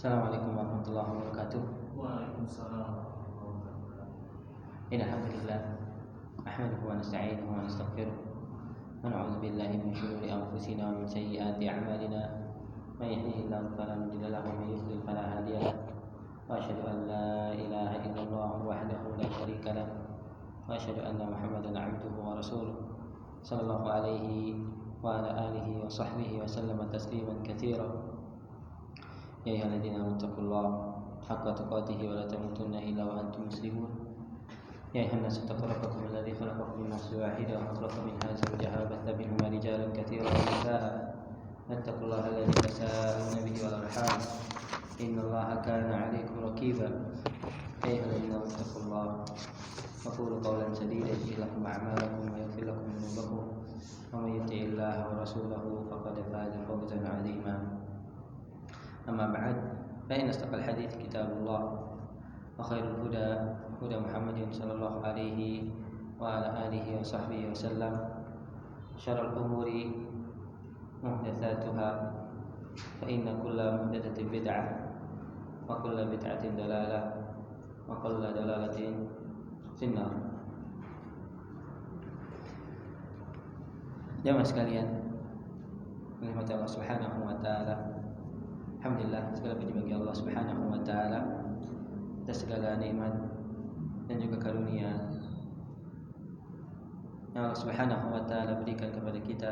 Assalamualaikum warahmatullahi wabarakatuh. Waalaikumsalam warahmatullahi wabarakatuh. Alhamdulillah, nahmaduhu wa nasta'inuhu wa nastaghfiruh wa na'udzu billahi min shururi anfusina wa min sayyiati a'malina. May yahdihillahu fala mudilla lahu wa may yudlil fala hadiya lahu. Wa asyhadu an la ilaha illallah wahdahu la syarika lahu wa asyhadu anna Muhammadan 'abduhu wa rasuluh. Sallallahu alaihi wa ala alihi wa sahbihi wa sallama tasliman katsiran. Ya ayyuhalladzina amanu taqullaha haqqa tuqatih wa la tamutunna illa wa antum muslimun. Ya ayyuhan nasu taqu rabbakum alladzi khalaqakum min nafsin wahidah wa khalaqa minha zawjaha wa batha minhuma rijalan katsiran wa nisaa'a. Wattaqullaha alladzi tasaaluna bihi wal arham. Innallaha kana 'alaykum raqiba. Ya ayyuhalladzina amanu taqullaha wa qulu qawlan sadida yuslih lakum a'malakum wa yaghfir lakum dhunubakum. Wa may yuti'illaha wa rasulahu faqad faza fawzan 'azima. أما بعد فإن أصدق الحديث كتاب الله وخير الهدى هدى محمد صلى الله عليه وعلى آله وصحبه وسلم. شر الأمور محدثاتها فإن كل محدثة بدعة وكل بدعة ضلالة وكل ضلالة في النار. Jamaah sekalian, nikmat Allah Subhanahu wa taala. Alhamdulillah, segala puji bagi Allah Subhanahu wa taala atas segala nikmat dan juga karunia yang Allah Subhanahu wa taala berikan kepada kita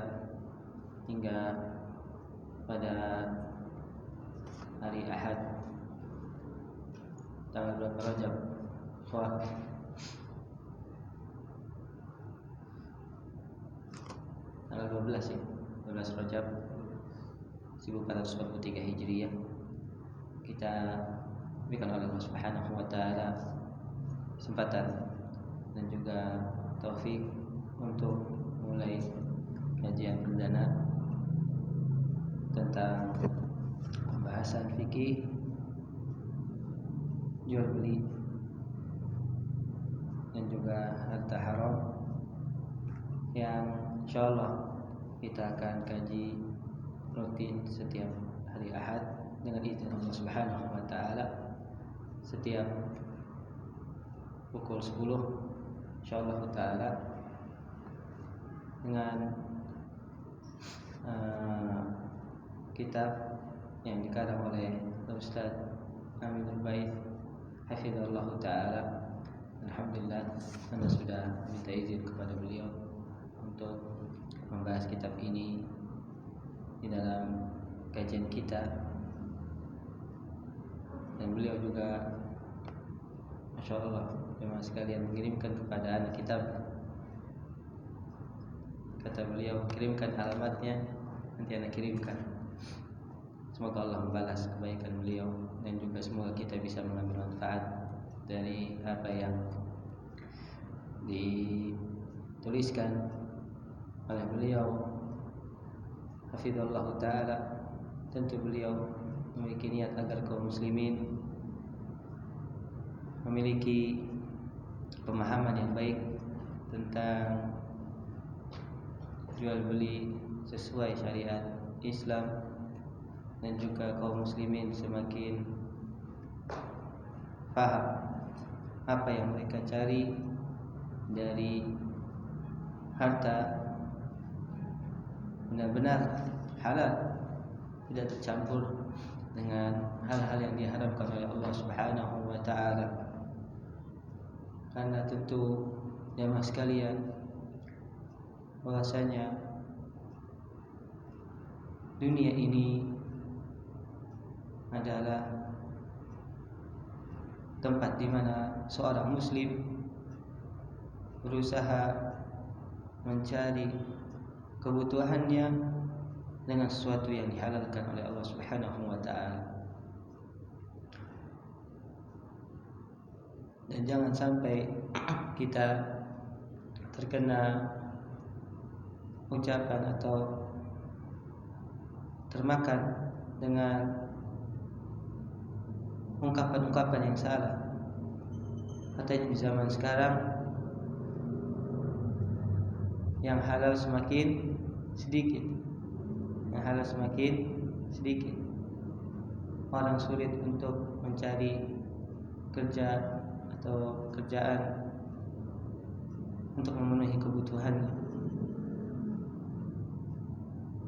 hingga pada hari Ahad tanggal berapa Rajab? Tanggal 12 ya, 12 Rajab 1443 Hijriah. Kita berikan oleh Allah Subhanahu wa taala kesempatan dan juga taufik untuk mulai kajian perdana tentang pembahasan fikih jual beli dan juga harta haram yang insyaallah kita akan kaji rutin setiap hari Ahad dengan izin Allah Subhanahu wa taala setiap pukul 10 insyaallah taala dengan kitab yang dikarang oleh Ustaz Aminul Bait hafizallahu taala. Alhamdulillah, saya sudah minta izin kepada beliau untuk membahas kitab ini di dalam kajian kita, dan beliau juga Masya Allah jemaah sekalian mengirimkan kepada anak kitab. Kata beliau, kirimkan alamatnya, nanti anak kirimkan. Semoga Allah membalas kebaikan beliau dan juga semoga kita bisa mengambil manfaat dari apa yang dituliskan oleh beliau hafizallahu ta'ala. Tentu beliau memiliki niat agar kaum muslimin memiliki pemahaman yang baik tentang jual beli sesuai syariat Islam, dan juga kaum muslimin semakin paham apa yang mereka cari dari harta benar-benar halal, tidak tercampur dengan hal-hal yang diharamkan oleh Allah Subhanahu wa taala. Karena tentu jemaah sekalian, bahwasanya dunia ini adalah tempat di mana seorang muslim berusaha mencari kebutuhannya dengan sesuatu yang dihalalkan oleh Allah Subhanahu wa taala. Dan jangan sampai kita terkena ucapan atau termakan dengan ungkapan-ungkapan yang salah. Katanya di zaman sekarang yang halal semakin sedikit, yang halal semakin sedikit. orang sulit untuk mencari kerja atau kerjaan untuk memenuhi kebutuhannya.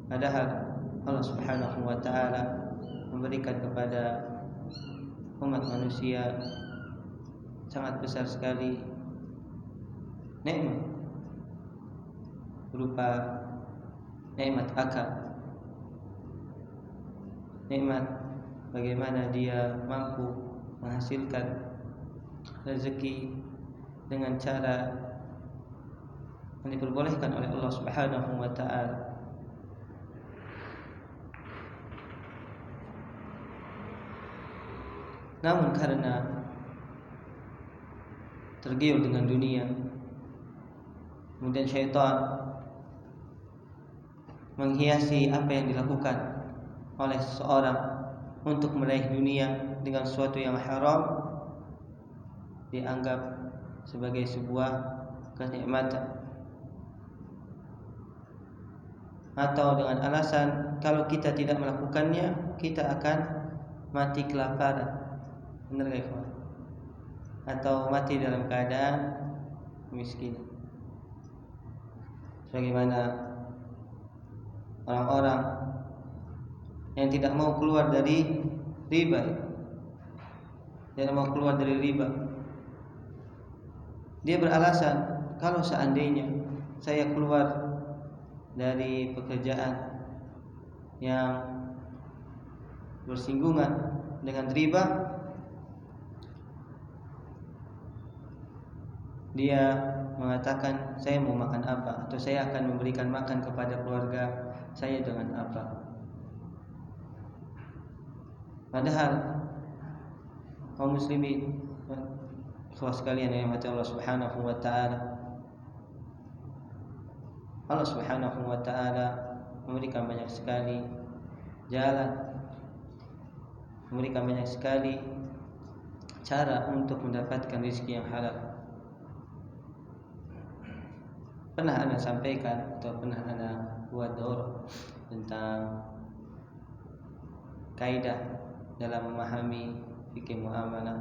Padahal Allah Subhanahu wa taala memberikan kepada umat manusia sangat besar sekali nikmat berupa nikmat akal, nikmat bagaimana dia mampu menghasilkan rezeki dengan cara yang diperbolehkan oleh Allah Subhanahu wa taala. Namun karena tergiur dengan dunia, kemudian syaitan menghiasi apa yang dilakukan oleh seseorang untuk meraih dunia dengan sesuatu yang haram, dianggap sebagai sebuah kenikmatan, atau dengan alasan kalau kita tidak melakukannya kita akan mati kelaparan, benar gak ikhwan? Atau mati dalam keadaan miskin. Sebagaimana orang-orang yang tidak mau keluar dari riba, tidak mau keluar dari riba, dia beralasan kalau seandainya saya keluar dari pekerjaan yang bersinggungan dengan riba, dia mengatakan saya mau makan apa, atau saya akan memberikan makan kepada keluarga saya dengan apa. Padahal kaum muslimin, ikhwah sekalian yang dirahmati Allah Subhanahu wa taala, Allah Subhanahu wa taala memberikan banyak sekali jalan, memberikan banyak sekali cara untuk mendapatkan rezeki yang halal. Pernah Anda sampaikan atau pernah Anda buat daurah tentang kaidah dalam memahami fikih muamalah.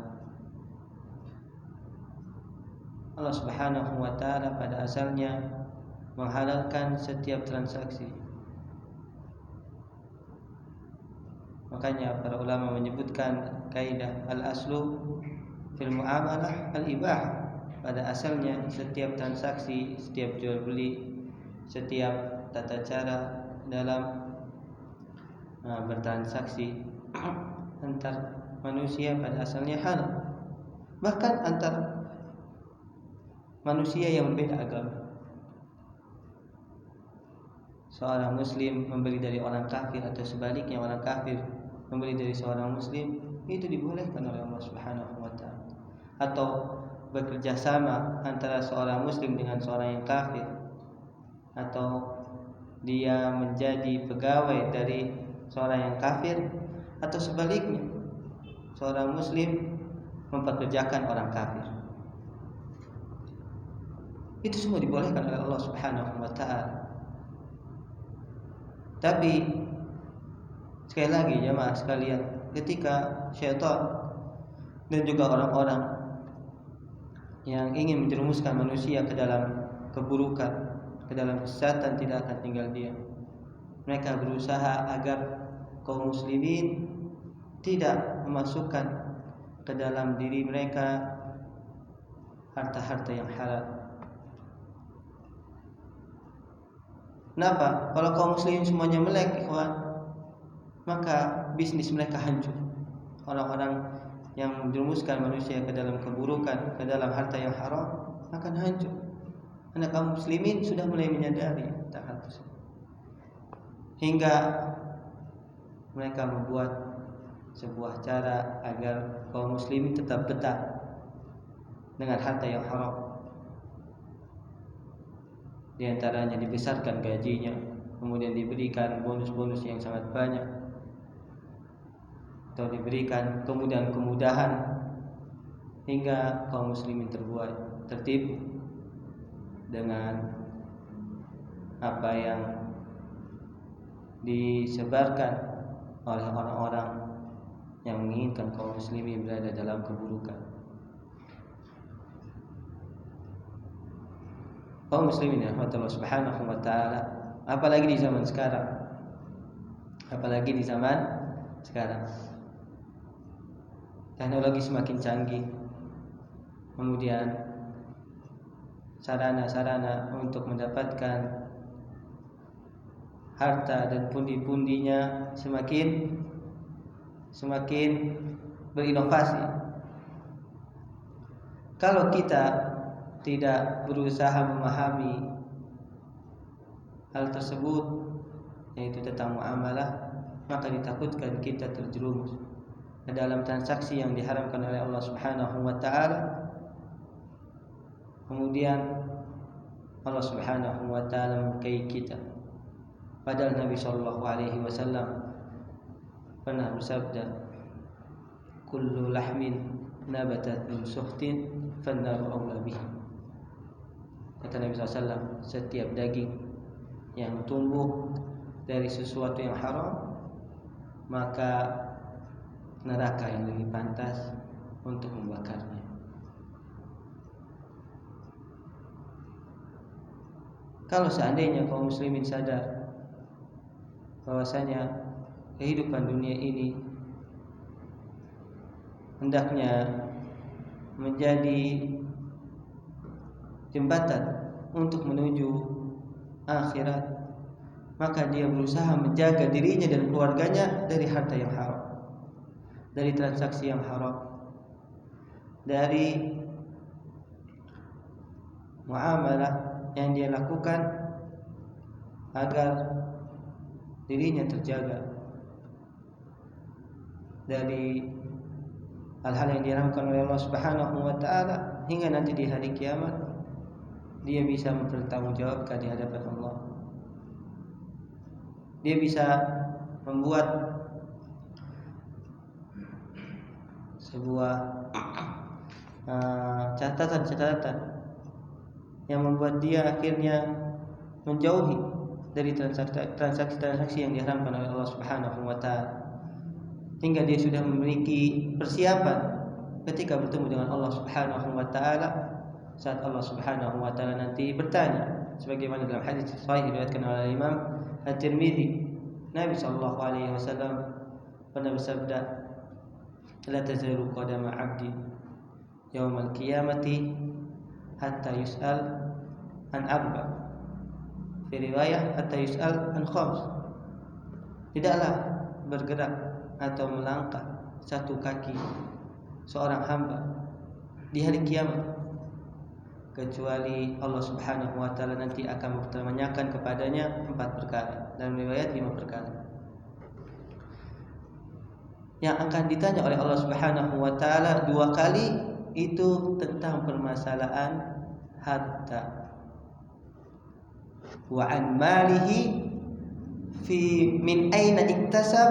Allah Subhanahu wa taala pada asalnya menghalalkan setiap transaksi. Makanya para ulama menyebutkan kaidah al-aslu fil muamalah al-ibah. Pada asalnya setiap transaksi, setiap jual beli, setiap tata cara dalam bertransaksi antar manusia pada asalnya halal. Bahkan antar manusia yang berbeda agama. Seorang muslim membeli dari orang kafir atau sebaliknya orang kafir membeli dari seorang muslim, itu dibolehkan oleh Allah Subhanahu wa taala. Atau bekerja sama antara seorang muslim dengan seorang yang kafir, atau dia menjadi pegawai dari seorang yang kafir, atau sebaliknya seorang muslim mempekerjakan orang kafir. Itu semua dibolehkan oleh Allah Subhanahu wa taala. Tapi sekali lagi jemaah sekalian, ketika syaitan dan juga orang-orang yang ingin menjerumuskan manusia ke dalam keburukan, ke dalam kesesatan, tidak akan tinggal diam. Mereka berusaha agar kaum muslimin tidak memasukkan ke dalam diri mereka harta-harta yang halal. Kenapa? Kalau kaum muslimin semuanya melek, ikhwan, maka bisnis mereka hancur. Orang-orang yang menjerumuskan manusia ke dalam keburukan, ke dalam harta yang haram, akan hancur. Karena kaum muslimin sudah mulai menyadari hal tersebut, hingga mereka membuat sebuah cara agar kaum muslimin tetap betah dengan harta yang haram. Di antaranya dibesarkan gajinya, kemudian diberikan bonus-bonus yang sangat banyak, atau diberikan kemudahan-kemudahan, hingga kaum muslimin tertipu dengan apa yang disebarkan oleh orang-orang yang menginginkan kaum muslimin berada dalam keburukan. Kaum muslimin yang rahmat Allah Subhanahu wa taala, apalagi di zaman sekarang. Teknologi semakin canggih. Kemudian sarana-sarana untuk mendapatkan harta dan pundi-pundinya semakin berinovasi. Kalau kita tidak berusaha memahami hal tersebut, yaitu tentang muamalah, maka ditakutkan kita terjerumus ke dalam transaksi yang diharamkan oleh Allah Subhanahu wa taala. Kemudian Allah Subhanahu wa taala memurkai kita. Padahal Nabi sallallahu alaihi wasallam pernah bersabda, "Kullu lahmin nabatat min suhtin fannaru awla bih." Kata Nabi SAW, setiap daging yang tumbuh dari sesuatu yang haram, maka neraka yang lebih pantas untuk membakarnya. Kalau seandainya kaum muslimin sadar bahwasanya kehidupan dunia ini hendaknya menjadi jembatan untuk menuju akhirat, maka dia berusaha menjaga dirinya dan keluarganya dari harta yang haram, dari transaksi yang haram, dari muamalah yang dia lakukan agar dirinya terjaga dari hal-hal yang diharamkan oleh Allah Subhanahu wa taala, hingga nanti di hari kiamat dia bisa mempertanggungjawabkan di hadapan Allah. Dia bisa membuat sebuah catatan-catatan yang membuat dia akhirnya menjauhi dari transaksi-transaksi yang diharamkan oleh Allah Subhanahu wa taala, hingga dia sudah memiliki persiapan ketika bertemu dengan Allah Subhanahu wa taala saat Allah Subhanahu wa taala nanti bertanya, sebagaimana dalam hadis sahih diriwayatkan oleh Imam At-Tirmidzi, Nabi sallallahu alaihi wasallam pernah bersabda, "La tazalu qadama 'abdi yaumal qiyamati hatta yus'al an arba." Fi riwayah hatta yus'al an khams. Tidaklah bergerak atau melangkah satu kaki seorang hamba di hari kiamat kecuali Allah Subhanahu wa taala nanti akan menanyakan kepadanya 4 perkara, dalam riwayat 5 perkara. Yang akan ditanya oleh Allah Subhanahu wa taala 2 kali itu tentang permasalahan harta. Wa an malihi fi min aina iktasab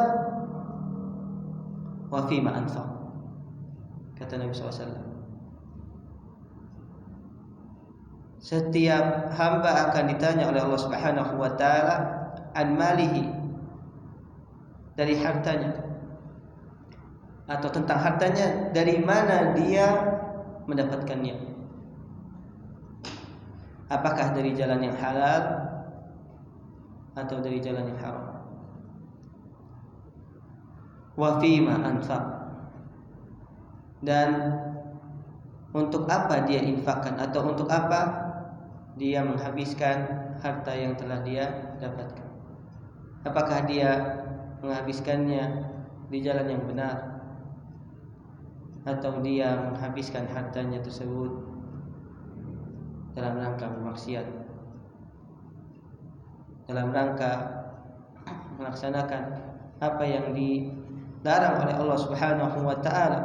wa fi ma anfaq. Kata Nabi SAW, setiap hamba akan ditanya oleh Allah Subhanahu wa taala an malihi, dari hartanya, atau tentang hartanya, dari mana dia mendapatkannya. Apakah dari jalan yang halal atau dari jalan yang haram. Wa fima anfaq, dan untuk apa dia infakkan, atau untuk apa dia menghabiskan harta yang telah dia dapatkan. Apakah dia menghabiskannya di jalan yang benar, atau dia menghabiskan hartanya tersebut dalam rangka bermaksiat, dalam rangka melaksanakan apa yang dilarang oleh Allah Subhanahu wa taala.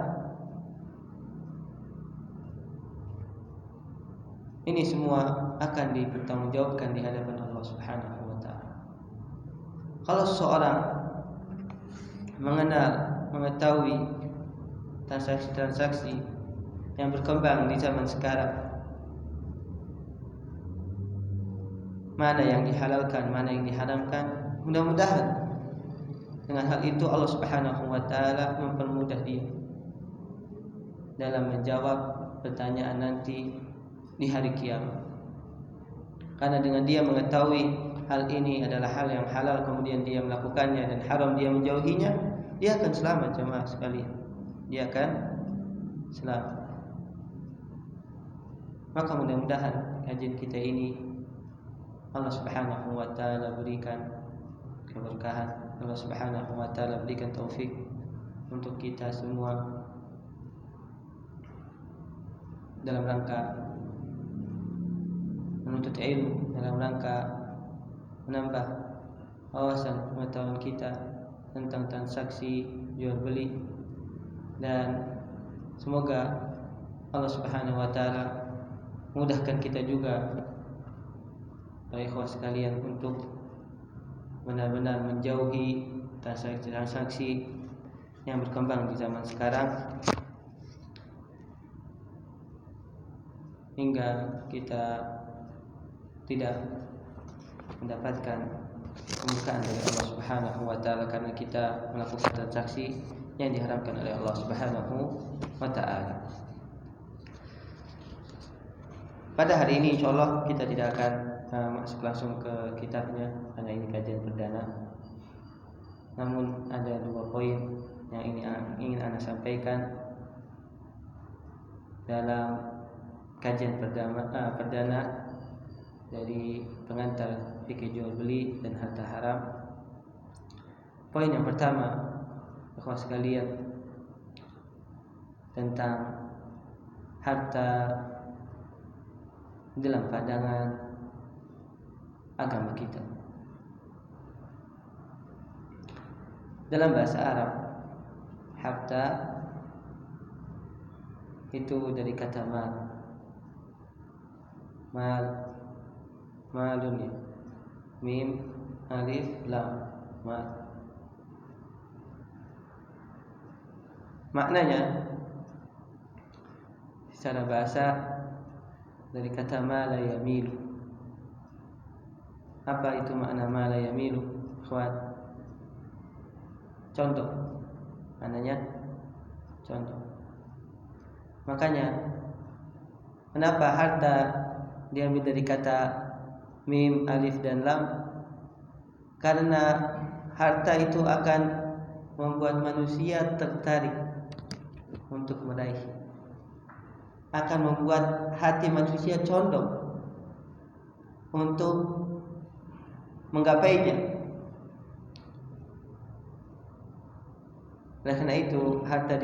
Ini semua akan dipertanggungjawabkan di hadapan Allah Subhanahu wa taala. Kalau seseorang mengetahui transaksi-transaksi yang berkembang di zaman sekarang, mana yang dihalalkan, mana yang diharamkan, mudah-mudahan Dengan hal itu Allah Subhanahu wa taala mempermudah dia dalam menjawab pertanyaan nanti di hari kiamat. Karena dengan dia mengetahui hal ini adalah hal yang halal, kemudian dia melakukannya, dan haram dia menjauhinya, dia akan selamat jemaah sekalian. Dia akan selamat. Maka mudah-mudahan kajian kita ini Allah Subhanahu wa taala berikan keberkahan, Allah Subhanahu wa taala berikan taufik untuk kita semua dalam rangka menuntut ilmu, dalam rangka menambah wawasan pengetahuan kita tentang transaksi jual beli, dan semoga Allah Subhanahu wa taala mudahkan kita juga para ikhwah sekalian untuk benar-benar menjauhi transaksi-transaksi yang berkembang di zaman sekarang, hingga kita tidak mendapatkan kemurkaan dari Allah Subhanahu wa taala karena kita melakukan transaksi yang diharamkan oleh Allah Subhanahu wa taala. Pada hari ini insyaallah kita tidak akan masuk langsung ke kitabnya karena ini kajian perdana. Namun ada 2 poin yang ingin Anda sampaikan dalam kajian perdana dari pengantar fikih jual beli dan harta haram. Poin yang pertama, ikhwah sekalian, tentang harta dalam pandangan agama kita. Dalam bahasa Arab, harta itu dari kata malun ya, mim alif lam, mal. Maknanya secara bahasa dari kata mala yamilu. Apa itu makna mala yamilu? Ikhwan, contoh, maknanya contoh. Makanya kenapa harta diambil dari kata mim, alif dan lam? Karena harta itu akan membuat manusia tertarik untuk meraih, akan membuat hati manusia condong untuk menggapainya. Oleh karena itu harta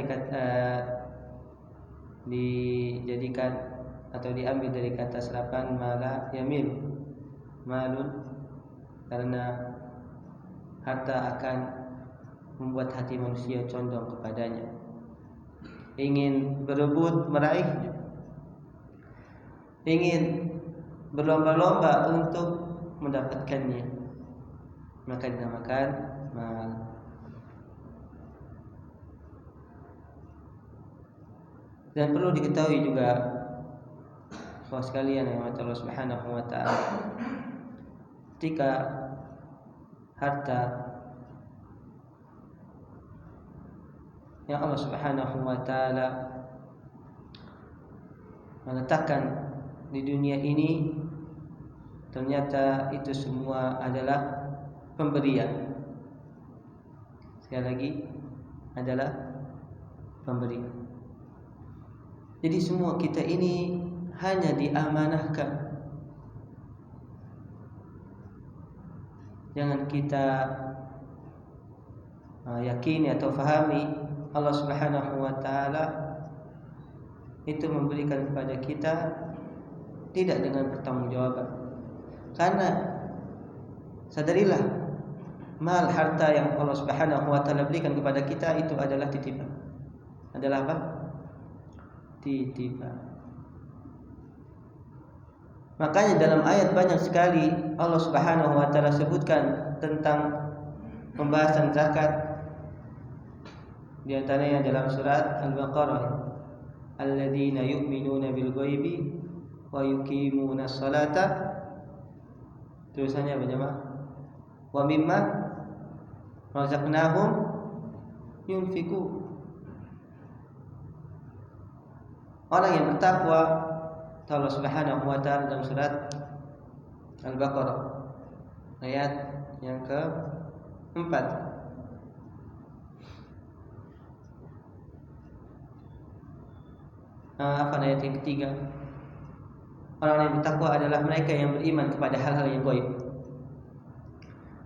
dijadikan atau diambil dari kata serapan mala yamil, malun, karena harta akan membuat hati manusia condong kepadanya, ingin berebut meraihnya, ingin berlomba-lomba untuk mendapatkannya, maka dinamakan mal. Dan perlu diketahui juga kaum sekalian yang dirahmati Allah Subhanahu wa taala, ketika harta yang Allah Subhanahu wa taala meletakkan di dunia ini, ternyata itu semua adalah pemberian. Sekali lagi, adalah pemberian. Jadi semua kita ini hanya diamanahkan. Jangan kita yakini atau fahami Allah Subhanahu wa taala itu memberikan kepada kita tidak dengan pertanggungjawaban. Karena sadarilah, mal, harta yang Allah Subhanahu wa taala berikan kepada kita itu adalah titipan. Adalah apa? Titipan. Makanya dalam ayat banyak sekali Allah Subhanahu wa taala sebutkan tentang pembahasan zakat. Di antaranya dalam surat Al-Baqarah, alladzina yu'minuna bil ghaibi wa yuqimuna sholata. Terusannya apa jemaah? Wa mimma razaqnahum yunfiqun. Orang yang bertakwa, Allah Subhanahu wa taala dalam surat Al-Baqarah ayat yang ke-4. Ayat yang ketiga. Orang yang bertakwa adalah mereka yang beriman kepada hal-hal yang gaib.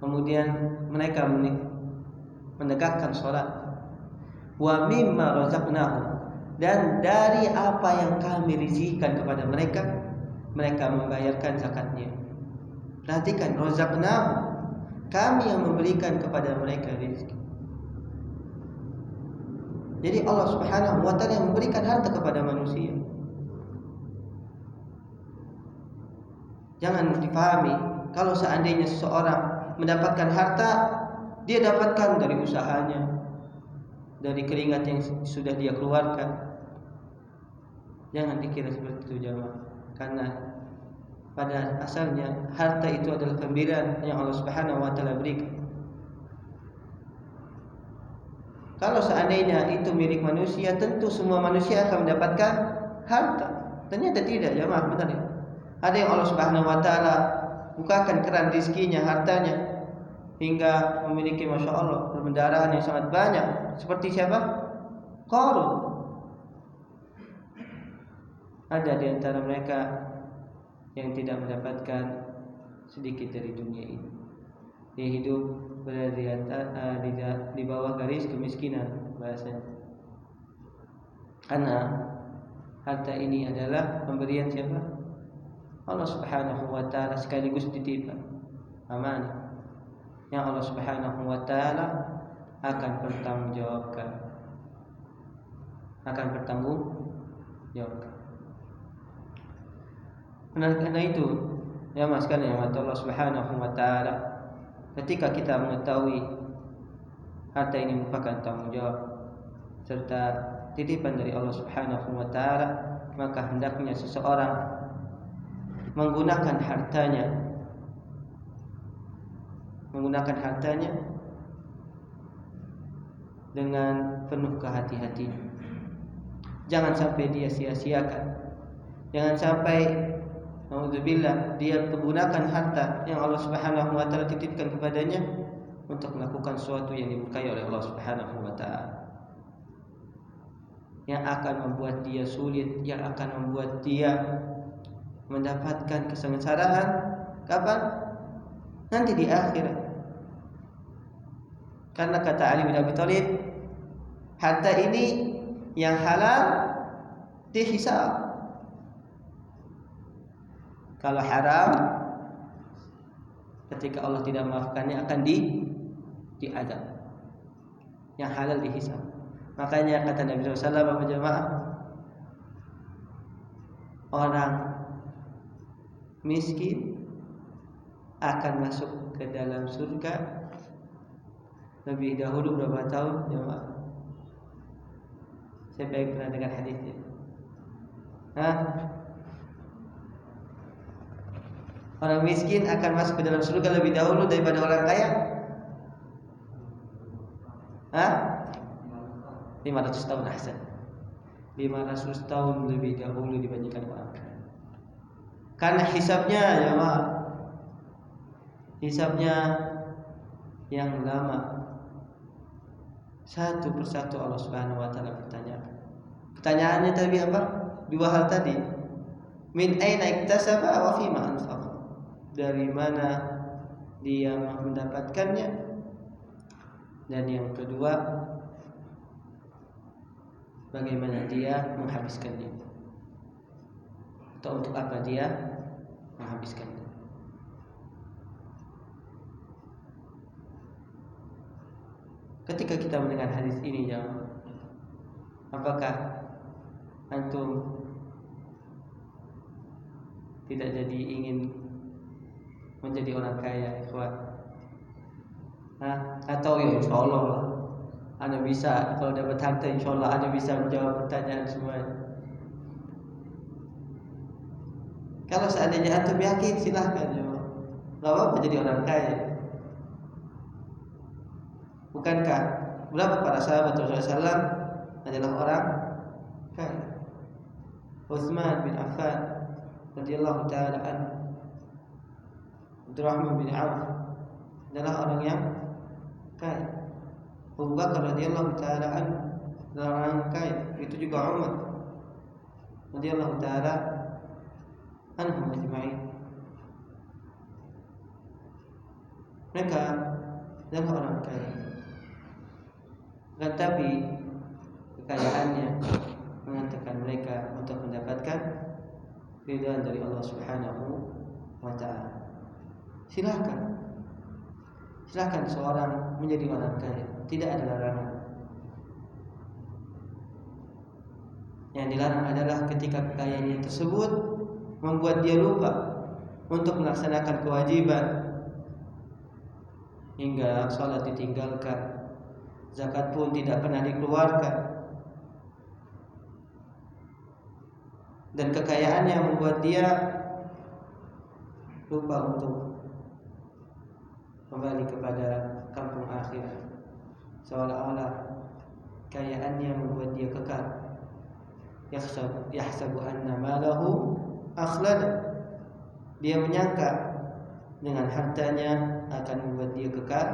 Kemudian mereka menegakkan salat. Wa mimma razaqnahum, dan dari apa yang kami rizkikan kepada mereka, mereka membayarkan zakatnya. Perhatikan, razaqnahum, kami yang memberikan kepada mereka rezeki. Jadi Allah Subhanahu wa taala yang memberikan harta kepada manusia. Jangan dipahami kalau seandainya seseorang mendapatkan harta, dia dapatkan dari usahanya, dari keringat yang sudah dia keluarkan. Jangan dikira seperti itu jemaah, karena pada asalnya harta itu adalah pemberian yang Allah Subhanahu wa taala berikan. Kalau seandainya itu milik manusia, tentu semua manusia akan mendapatkan harta. Ternyata tidak, jemaah, benar ya? Ada yang Allah Subhanahu wa taala bukakan keran rezekinya, hartanya, hingga memiliki Masya Allah perbendaharaan yang sangat banyak. Seperti siapa? Qarun. Ada di antara mereka yang tidak mendapatkan sedikit dari dunia ini. Dia hidup berada di bawah garis kemiskinan bahasanya. Karena harta ini adalah pemberian siapa? Allah Subhanahu wa taala, sekaligus titipan amanah yang Allah Subhanahu wa taala akan bertanggungjawabkan. Karena itu, ya mas sekalian, Allah Subhanahu wa taala, ketika kita mengetahui harta ini merupakan tanggung jawab serta titipan dari Allah Subhanahu wa taala, maka hendaknya seseorang menggunakan hartanya dengan penuh kehati-hatian. Jangan sampai dia sia-siakan. Jangan sampai naudzubillah dia menggunakan harta yang Allah Subhanahu wa taala titipkan kepadanya untuk melakukan sesuatu yang dimurkai oleh Allah Subhanahu wa taala, yang akan membuat dia sulit, yang akan membuat dia mendapatkan kesengsaraan. Kapan? Nanti di akhirat. Karena kata Ali bin Abi Thalib, harta ini yang halal dihisab. Kalau haram, ketika Allah tidak memaafkannya akan diadab. Yang halal dihisab. Makanya kata Nabi SAW, jemaah, orang miskin akan masuk ke dalam surga lebih dahulu berapa tahun, jemaah? Siapa yang pernah dengar hadisnya? Orang miskin akan masuk ke dalam surga lebih dahulu daripada orang kaya? 500 tahun, ahsan. 500 tahun lebih dahulu dibandingkan orang kaya. Karena hisabnya, jemaah, hisabnya yang lama. Satu persatu Allah Subhanahu wa taala bertanya. Pertanyaannya tadi apa? Dua hal tadi. Min aina iktasaba wa fima anfaqa. Dari mana dia mendapatkannya? Dan yang kedua, bagaimana dia menghabiskannya? Atau untuk apa dia menghabiskannya? Ketika kita mendengar hadis ini, ya, apakah antum tidak jadi ingin menjadi orang kaya, ikhwan? Atau ya insya Allah lah, Anda bisa, kalau dapat harta insya Allah Anda bisa menjawab pertanyaan semuanya. Kalau seandainya antum yakin, silahkan, ya, gak apa-apa jadi orang kaya. Bukankah berapa para sahabat Rasulullah SAW adalah orang kaya? Utsman bin Affan radhiyallahu taala anhu, Abdurrahman bin Auf adalah orang yang kaya. Abu Bakar radhiyallahu taala anhu adalah orang yang kaya. Itu juga Umar radhiyallahu taala anhum ajma'in. Mereka adalah orang kaya. Tetapi kekayaannya mengantarkan mereka untuk mendapatkan ridhaan dari Allah Subhanahu wa taala. Silakan seorang menjadi orang kaya, tidak ada larangan. Yang dilarang adalah ketika kekayaannya tersebut membuat dia lupa untuk melaksanakan kewajiban, hingga sholat ditinggalkan, zakat pun tidak pernah dikeluarkan, dan kekayaannya membuat dia lupa untuk kembali kepada kampung akhirat, seolah-olah kekayaannya membuat dia kekal. Yahsabu anna malahu akhlada. Dia menyangka dengan hartanya akan membuat dia kekal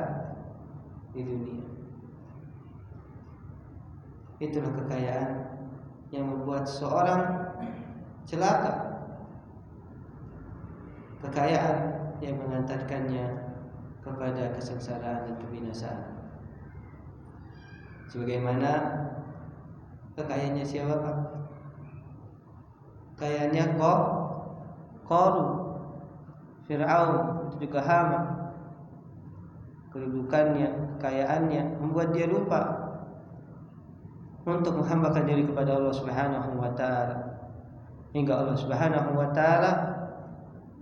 di dunia. Itulah kekayaan yang membuat seorang celaka. Kekayaan yang mengantarkannya kepada kesengsaraan dan kebinasaan. Sebagaimana kekayaannya siapa, Pak? Kekayaannya Qarun, Fir'aun, itu juga Haman. Kedudukannya, kekayaannya membuat dia lupa untuk menghambakan diri kepada Allah Subhanahu wa taala, hingga Allah Subhanahu wa taala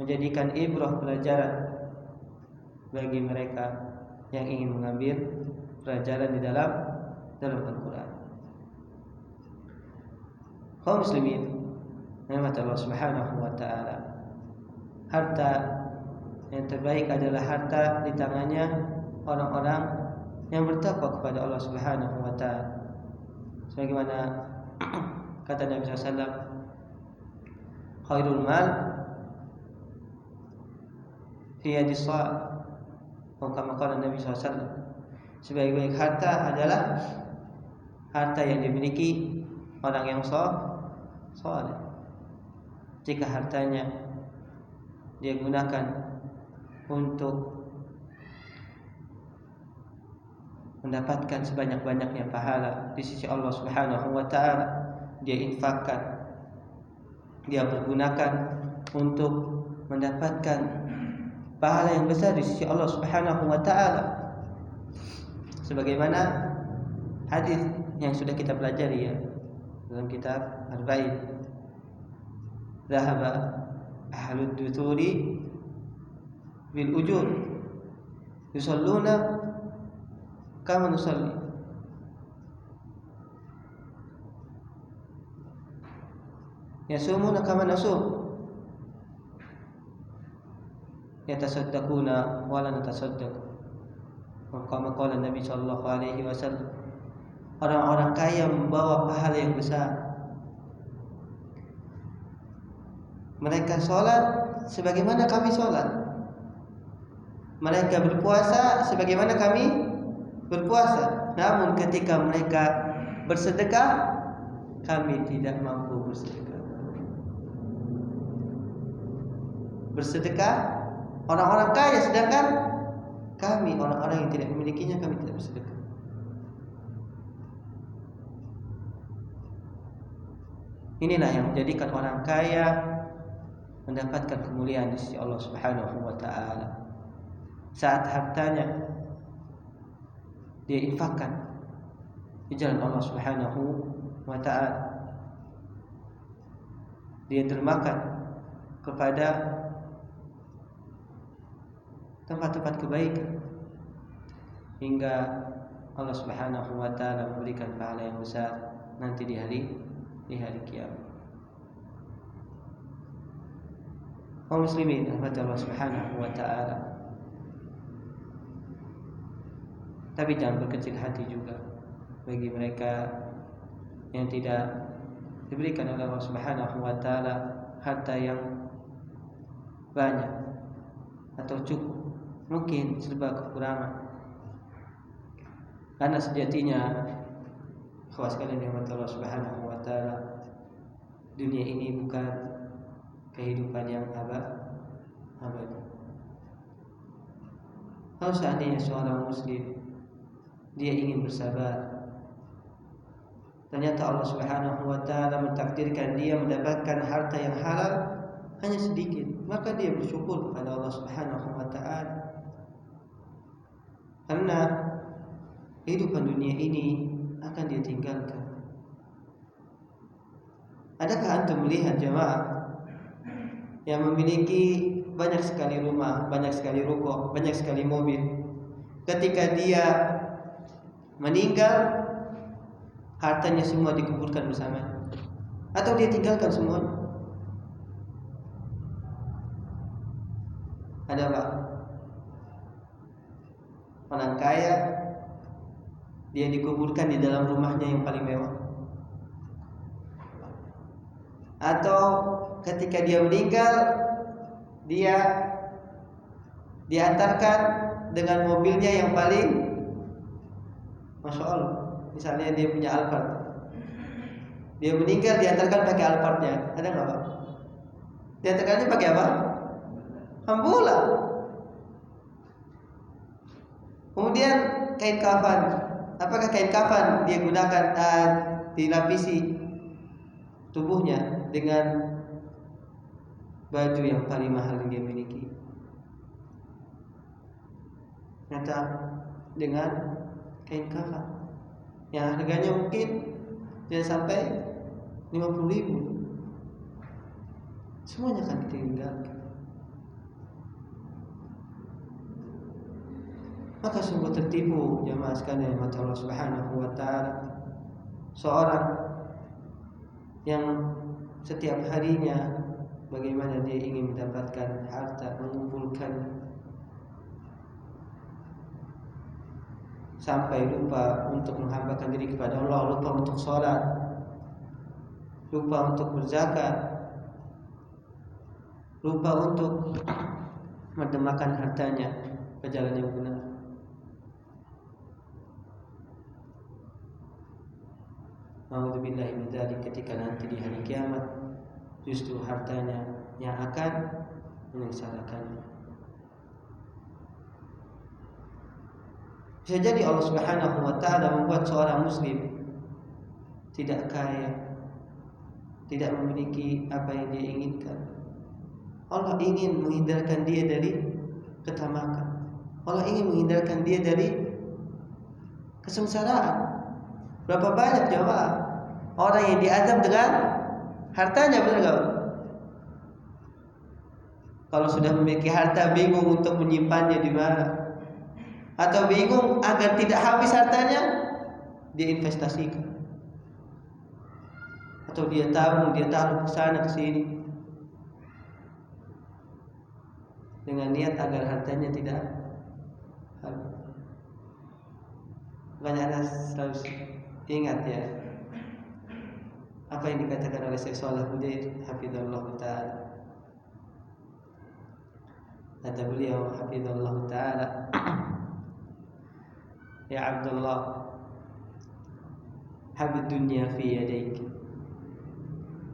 menjadikan ibrah pelajaran bagi mereka yang ingin mengambil pelajaran di dalam Al-Quran. Kaum muslimin, nikmat Allah Subhanahu wa taala, harta yang terbaik adalah harta di tangannya orang-orang yang bertakwa kepada Allah Subhanahu wa taala. Sebagaimana kata Nabi SAW, khairul mal fi yadis sha'il. Kama qala Nabi SAW, sebaik-baik harta adalah harta yang dimiliki orang yang saleh. Jika hartanya dia gunakan untuk mendapatkan sebanyak-banyaknya pahala di sisi Allah Subhanahu wa taala, dia infakkan, dia pergunakan untuk mendapatkan pahala yang besar di sisi Allah Subhanahu wa taala. Sebagaimana hadis yang sudah kita pelajari ya dalam kitab Arba'in, Zahaba ahlud duthuri bil ujur yusalluna kama nusalli. Yasumuna kama nasum. Yatasaddaquna wa la natasaddaq. Kama qala Nabi sallallahu alaihi wasallam, orang-orang kaya membawa pahala yang besar. Mereka sholat sebagaimana kami sholat. Mereka berpuasa sebagaimana kami berpuasa. Namun ketika mereka bersedekah, kami tidak mampu bersedekah. Bersedekah orang-orang kaya, sedangkan kami orang-orang yang tidak memilikinya, kami tidak bersedekah. Inilah yang menjadikan orang kaya mendapatkan kemuliaan di sisi Allah Subhanahu wa taala. Saat hartanya dia infakkan di jalan Allah Subhanahu wa taala, dia dermakan kepada tempat-tempat kebaikan, hingga Allah Subhanahu wa taala memberikan pahala yang besar nanti di hari kiamat. Kaum muslimin, rahmat Allah Subhanahu wa taala, Tapi jangan berkecil hati juga bagi mereka yang tidak diberikan oleh Allah Subhanahu wa taala harta yang banyak atau cukup, mungkin serba kekurangan. Karena sejatinya khawas sekalian nikmat Allah Subhanahu wa taala, dunia ini bukan kehidupan yang abadi. Kalau seandainya seorang muslim dia ingin bersabar, ternyata Allah Subhanahu wa taala mentakdirkan dia mendapatkan harta yang halal hanya sedikit, maka dia bersyukur kepada Allah Subhanahu wa taala. Karena kehidupan dunia ini akan dia tinggalkan. Adakah antum melihat jemaah yang memiliki banyak sekali rumah, banyak sekali ruko, banyak sekali mobil, ketika dia meninggal hartanya semua dikuburkan bersama, atau dia tinggalkan semuanya? Ada pak? Orang kaya dia dikuburkan di dalam rumahnya yang paling mewah, atau ketika dia meninggal dia diantarkan dengan mobilnya yang paling Masya Allah. Misalnya dia punya Alphard, dia meninggal diantarkan pakai Alphardnya, ada nggak pak? Diantarkannya pakai apa? Ambulan. Kemudian kain kafan, apakah kain kafan dia gunakan dilapisi tubuhnya dengan baju yang paling mahal yang dia miliki? Nyata dengan kain kafan yang harganya mungkin tidak sampai 50.000. Semuanya akan ditinggalkan. Maka sungguh tertipu jemaah sekalian mata Allah Subhanahu wa taala seorang yang setiap harinya bagaimana dia ingin mendapatkan harta, mengumpulkan, sampai lupa untuk menghambakan diri kepada Allah, lupa untuk sholat, lupa untuk berzakat, lupa untuk mendemakan hartanya ke jalan yang benar. Nauzubillahi min dzalik, ketika nanti di hari kiamat justru hartanya yang akan menyengsarakannya. Bisa jadi Allah Subhanahu wa taala membuat seorang muslim tidak kaya, tidak memiliki apa yang dia inginkan. Allah ingin menghindarkan dia dari ketamakan. Allah ingin menghindarkan dia dari kesengsaraan. Berapa banyak jemaah orang yang diazab dengan hartanya, benar enggak? Kalau sudah memiliki harta bingung untuk menyimpannya di mana, atau bingung agar tidak habis hartanya, dia investasikan, atau dia tabung, dia taruh ke sana ke sini dengan niat agar hartanya tidak habis. Banyak selalu ingat ya apa yang dikatakan oleh Syekh Shalih Hudair hafizallahu taala. Kata beliau hafizallahu taala, ya Abdullah, habid dunya fi yadayk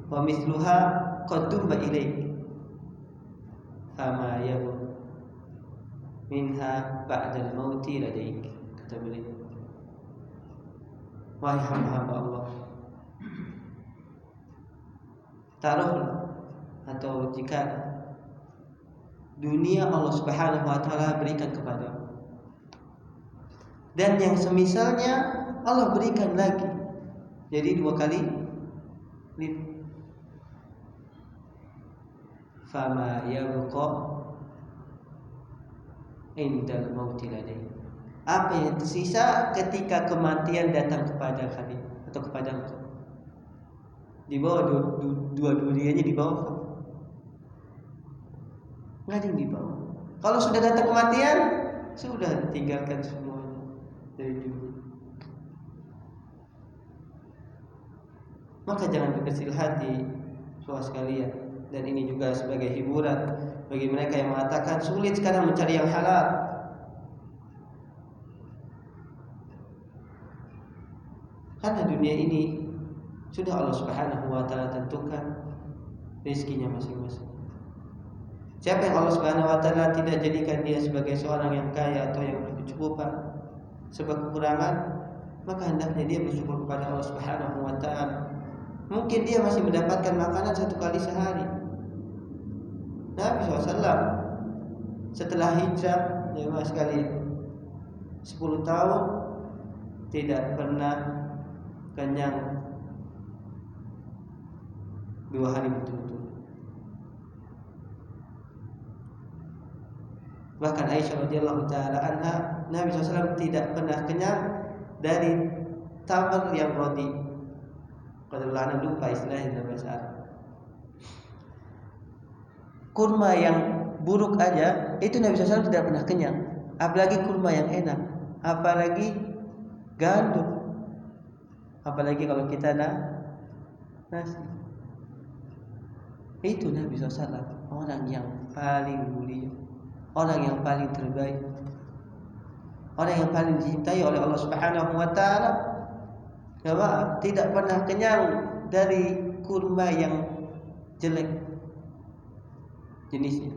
wa mithluha qad tumba ilayk fama yabun minha ba'da al-mauti ladayk. Kata beliau, wahai hamba-hamba Allah, taruhlah, atau jika dunia Allah Subhanahu wa taala berikan kepadamu, dan yang semisalnya Allah berikan lagi, jadi 2 kali lipat. Fama yabqa indal mauti ladai, apa yang tersisa ketika kematian datang kepada kalian atau kepada engkau. Di bawah dua dunianya, di bawah nggak ada yang di bawah. Kalau sudah datang kematian, sudah tinggalkan semuanya. dari dunia. Maka jangan berkecil hati, saudara sekalian. Dan ini juga sebagai hiburan bagi mereka yang mengatakan sulit sekarang mencari yang halal. Karena dunia ini sudah Allah Subhanahu wa taala tentukan rezekinya masing-masing. Siapa yang Allah Subhanahu wa taala tidak jadikan dia sebagai seorang yang kaya atau yang berkecukupan, sebab kekurangan, maka hendaknya dia bersyukur kepada Allah Subhanahu wa taala. Mungkin dia masih mendapatkan makanan 1 kali sehari. Nabi SAW setelah hijrah, jemaah sekalian, 10 tahun tidak pernah kenyang 2 hari betul-betul. Bahkan Aisyah radhiyallahu taala anha, Nabi SAW tidak pernah kenyang dari tamar yang roti. Kalau anak lupa istilahnya dalam bahasa Arab. Kurma yang buruk aja itu Nabi SAW tidak pernah kenyang. Apalagi kurma yang enak, apalagi gandum, apalagi kalau kita nasi. Itu Nabi SAW, orang yang paling mulia, orang yang paling terbaik, orang yang paling dicintai oleh Allah Subhanahu wa taala. Tidak pernah kenyang dari kurma yang jelek jenisnya.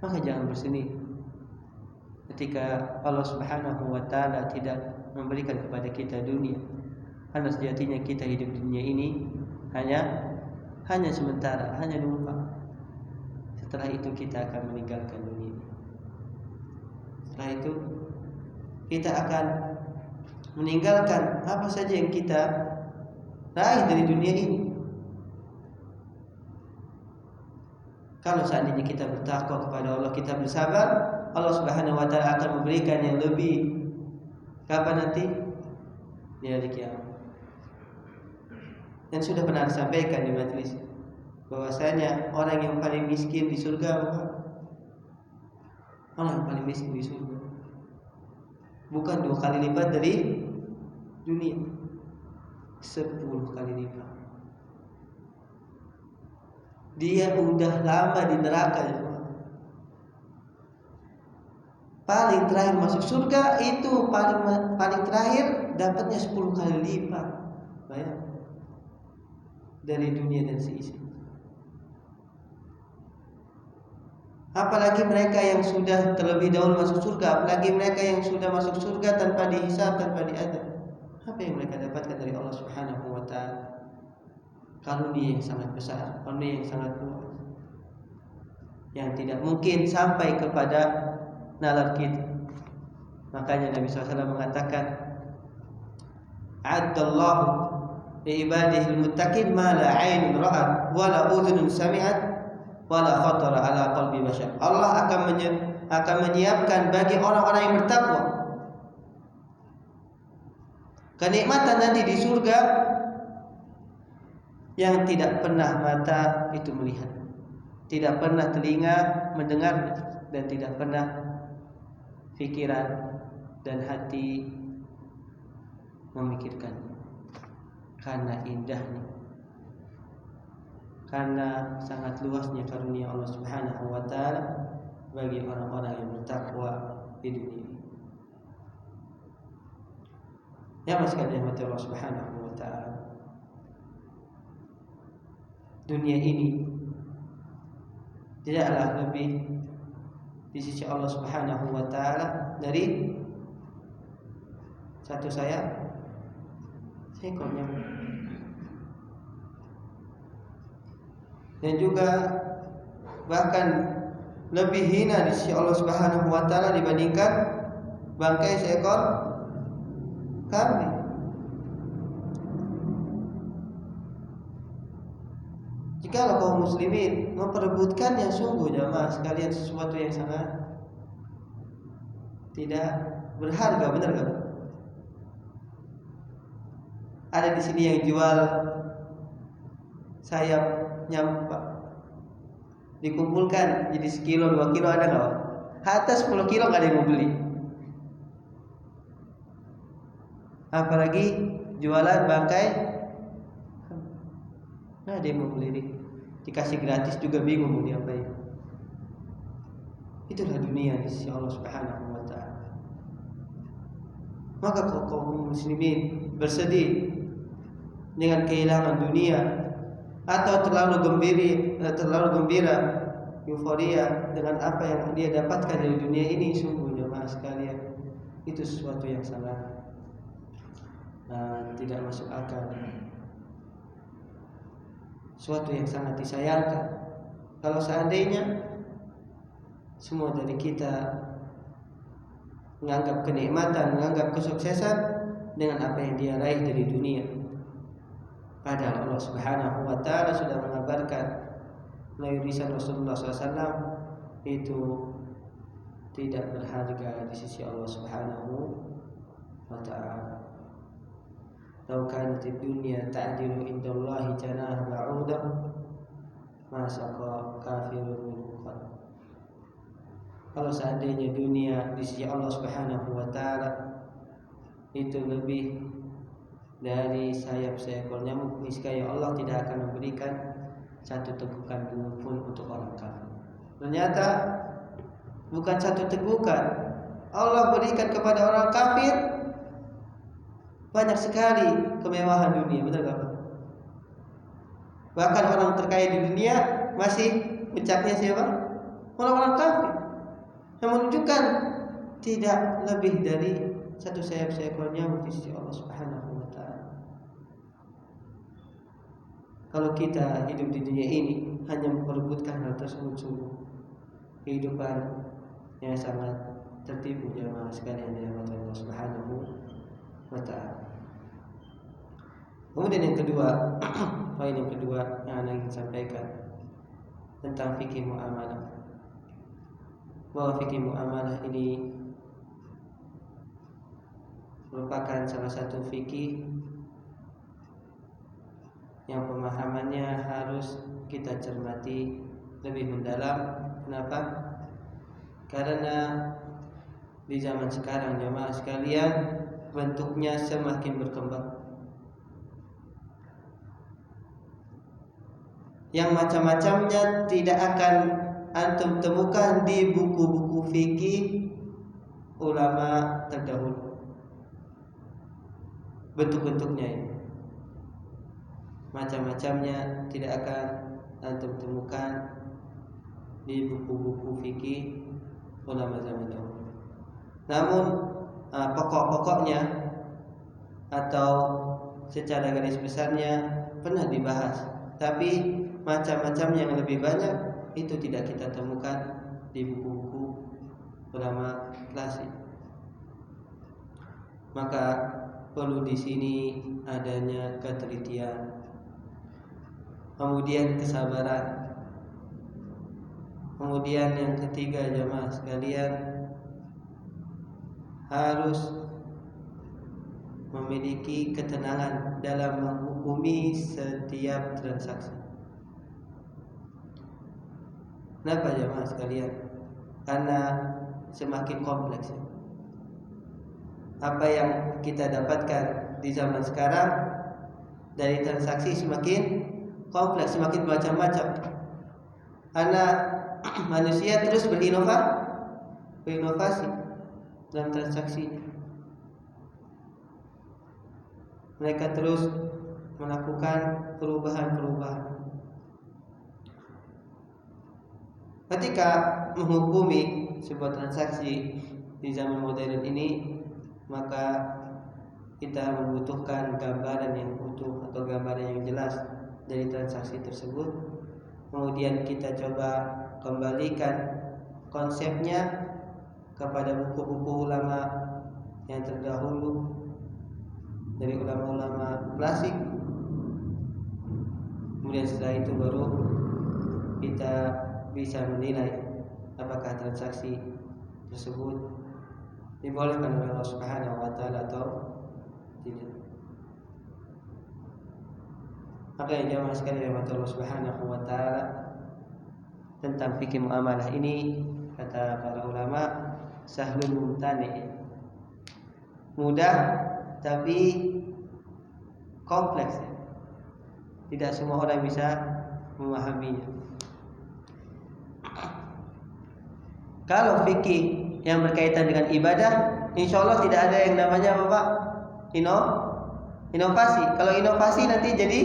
Maka jangan bersedih ketika Allah Subhanahu wa taala tidak memberikan kepada kita dunia. Karena sejatinya kita hidup di dunia ini hanya sementara, hanya numpang. Setelah itu kita akan meninggalkan dunia ini. Setelah itu kita akan meninggalkan apa saja yang kita raih dari dunia ini. Kalau seandainya kita bertakwa kepada Allah, kita bersabar, Allah Subhanahu wa taala akan memberikan yang lebih. Kapan nanti? Di hari kiamat. Dan sudah pernah disampaikan di majelis bahwasanya orang yang paling miskin di surga apa? Orang yang paling miskin di surga bukan 2 kali lipat dari dunia, 10 kali lipat. Dia udah lama di neraka ya. Paling terakhir masuk surga itu paling terakhir dapatnya 10 kali lipat. Bayang. Dari dunia dan seisi. Apalagi mereka yang sudah terlebih dahulu masuk surga, apalagi mereka yang sudah masuk surga tanpa dihisab, tanpa diadab. Apa yang mereka dapatkan dari Allah Subhanahu wa taala? Karunia yang sangat besar, karunia yang sangat luas, yang tidak mungkin sampai kepada nalar kita. Makanya Nabi SAW mengatakan, "A'adallahu li ibadihi al-muttaqin ma la 'ainun ra'at wa la udhunun sami'at wa la khatara 'ala qalbi bashar." Allah akan menyiapkan bagi orang-orang yang bertakwa kenikmatan nanti di surga yang tidak pernah mata itu melihat, tidak pernah telinga mendengar, dan tidak pernah pikiran dan hati memikirkan. Karena indahnya, karena sangat luasnya karunia Allah Subhanahu wa taala bagi orang-orang yang bertakwa di dunia ini. Ya sekalian mati Allah Subhanahu wa taala. Dunia ini tidaklah lebih di sisi Allah Subhanahu wa taala dari satu seekor nyamuk. Dan juga bahkan lebih hina di sisi Allah Subhanahu wa taala dibandingkan bangkai seekor kambing. Jika kaum muslimin memperebutkannya, sungguh jamaah sekalian sesuatu yang sangat tidak berharga, benar kan? Ada di sini yang jual sayap nyamuk, Pak. Dikumpulkan jadi 1 kilo 2 kilo, ada nggak, Pak? Atas 10 kilo nggak ada yang mau beli. Apalagi jualan bangkai, nggak ada yang mau beli. Dikasih gratis juga bingung mau diapain. Itulah dunia di sisi Allah Subhanahu wa ta'ala. Maka kaum muslimin bersedih dengan kehilangan dunia atau terlalu gembira euforia dengan apa yang dia dapatkan dari dunia ini, sungguh jemaah sekalian itu sesuatu yang sangat tidak masuk akal, sesuatu yang sangat disayangkan. Kalau seandainya semua dari kita menganggap kenikmatan, menganggap kesuksesan dengan apa yang dia raih dari dunia, padahal Allah Subhanahu wa ta'ala sudah mengabarkan melalui lisan Rasulullah SAW itu tidak berharga di sisi Allah Subhanahu wa ta'ala. Lau kanatid dunya ta'dilu indallahi janaha ba'udah ma saqa kafirun minhu. Kalau seandainya dunia di sisi Allah Subhanahu wa ta'ala itu lebih dari sayap seekor nyamuk, niscaya Allah tidak akan memberikan satu tegukan pun untuk orang kafir. Ternyata bukan satu tegukan, Allah berikan kepada orang kafir banyak sekali kemewahan dunia, benar gak? Bahkan orang terkaya di dunia masih mencapnya siapa? Orang-orang kafir, yang menunjukkan tidak lebih dari satu sayap seekor nyamuk di sisi Allah Subhanahu wa ta'ala. Kalau kita hidup di dunia ini hanya memperebutkan hal tersebut, sungguh kehidupan yang sangat tertipu jemaah sekalian yang dirahmati Allah Subhanahu wa ta'ala. Kemudian yang kedua, poin yang kedua yang ingin sampaikan tentang fikih muamalah, bahwa fikih muamalah ini merupakan salah satu fikih yang pemahamannya harus kita cermati lebih mendalam. Kenapa? Karena di zaman sekarang jemaah sekalian bentuknya semakin berkembang, yang macam-macamnya tidak akan antum temukan di buku-buku fikih ulama terdahulu. Bentuk-bentuknya ini macam-macamnya tidak akan antum temukan di buku-buku fikih ulama zaman dahulu. Namun pokok-pokoknya atau secara garis besarnya pernah dibahas, tapi macam-macam yang lebih banyak itu tidak kita temukan di buku-buku ulama klasik. Maka perlu di sini adanya ketelitian, kemudian kesabaran, kemudian yang ketiga jemaah sekalian harus memiliki ketenangan dalam menghukumi setiap transaksi. Kenapa jemaah sekalian? Karena semakin kompleks apa yang kita dapatkan di zaman sekarang dari transaksi, semakin kompleks, semakin macam-macam. Karena manusia terus berinovasi dalam transaksi. Mereka terus melakukan perubahan-perubahan. Ketika menghukumi sebuah transaksi di zaman modern ini, maka kita membutuhkan gambaran yang utuh atau gambaran yang jelas dari transaksi tersebut. Kemudian kita coba kembalikan konsepnya kepada buku-buku ulama yang terdahulu, dari ulama-ulama klasik. Kemudian setelah itu baru kita bisa menilai apakah transaksi tersebut dibolehkan oleh Allah Subhanahu wa ta'ala atau tidak. Maka yang jamaah sekalian Allah Subhanahu wa ta'ala tentang fikih muamalah ini kata para ulama, sahlun mumtani, mudah tapi kompleks. Tidak semua orang bisa memahaminya. Kalau fikih yang berkaitan dengan ibadah, insya Allah tidak ada yang namanya apa Pak? Inovasi. Kalau inovasi nanti jadi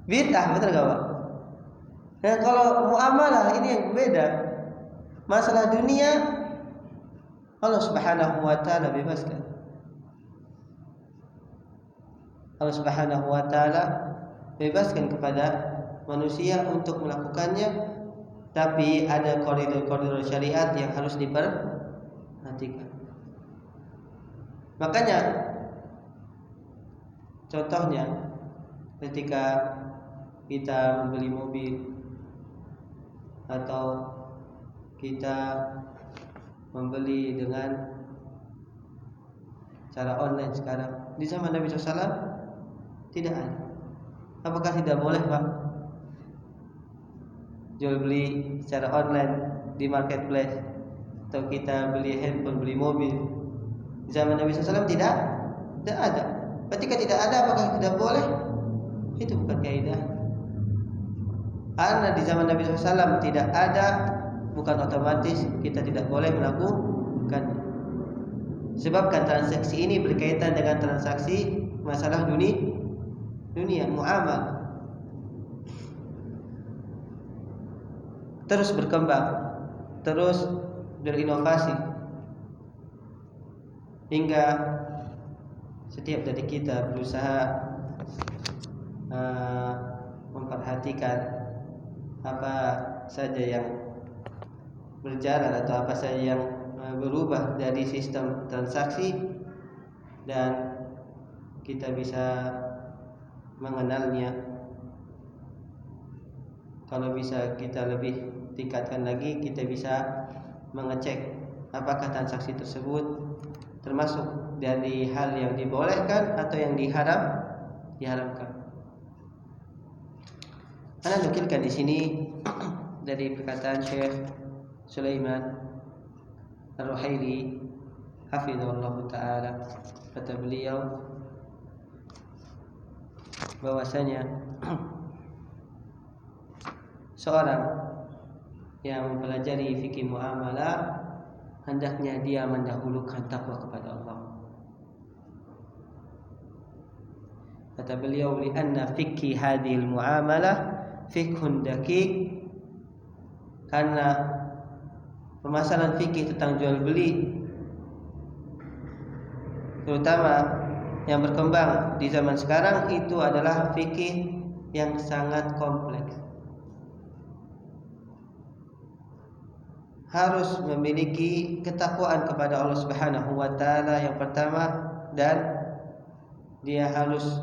bid'ah, betul gak Pak? Nah, kalau muamalah ini yang berbeda. Masalah dunia Allah Subhanahu wa taala bebaskan. Allah Subhanahu wa taala bebaskan kepada manusia untuk melakukannya, tapi ada koridor-koridor syariat yang harus diperhatikan. Makanya contohnya ketika kita membeli mobil atau kita membeli dengan cara online sekarang, di zaman Nabi SAW tidak ada. Apakah tidak boleh Pak jual beli secara online di marketplace, atau kita beli handphone, beli mobil? Di zaman Nabi SAW tidak ada. Ketika tidak ada, apakah tidak boleh? Itu bukan kaidah. Karena di zaman Nabi SAW tidak ada, bukan otomatis kita tidak boleh melakukan. Sebabkan transaksi ini berkaitan dengan transaksi masalah dunia muamalah. Terus berkembang, terus berinovasi, hingga setiap dari kita berusaha memperhatikan apa saja yang berjalan atau apa saja yang berubah dari sistem transaksi, dan kita bisa mengenalnya. Kalau bisa kita lebih tingkatkan lagi, kita bisa mengecek apakah transaksi tersebut termasuk dari hal yang dibolehkan atau yang diharamkan. Ana nukilkan di sini dari perkataan Syekh Sulaiman Ar-Ruhaili hafizahullah taala. Kata beliau bahwasanya seorang yang mempelajari fikih muamalah hendaknya dia mendahulukan takwa kepada Allah. Kata beliau, lianna fikih hadhil muamalah fikhun daqiq, karena permasalahan fikih tentang jual beli, terutama yang berkembang di zaman sekarang, itu adalah fikih yang sangat kompleks. Harus memiliki ketakwaan kepada Allah Subhanahu wa taala yang pertama, dan dia harus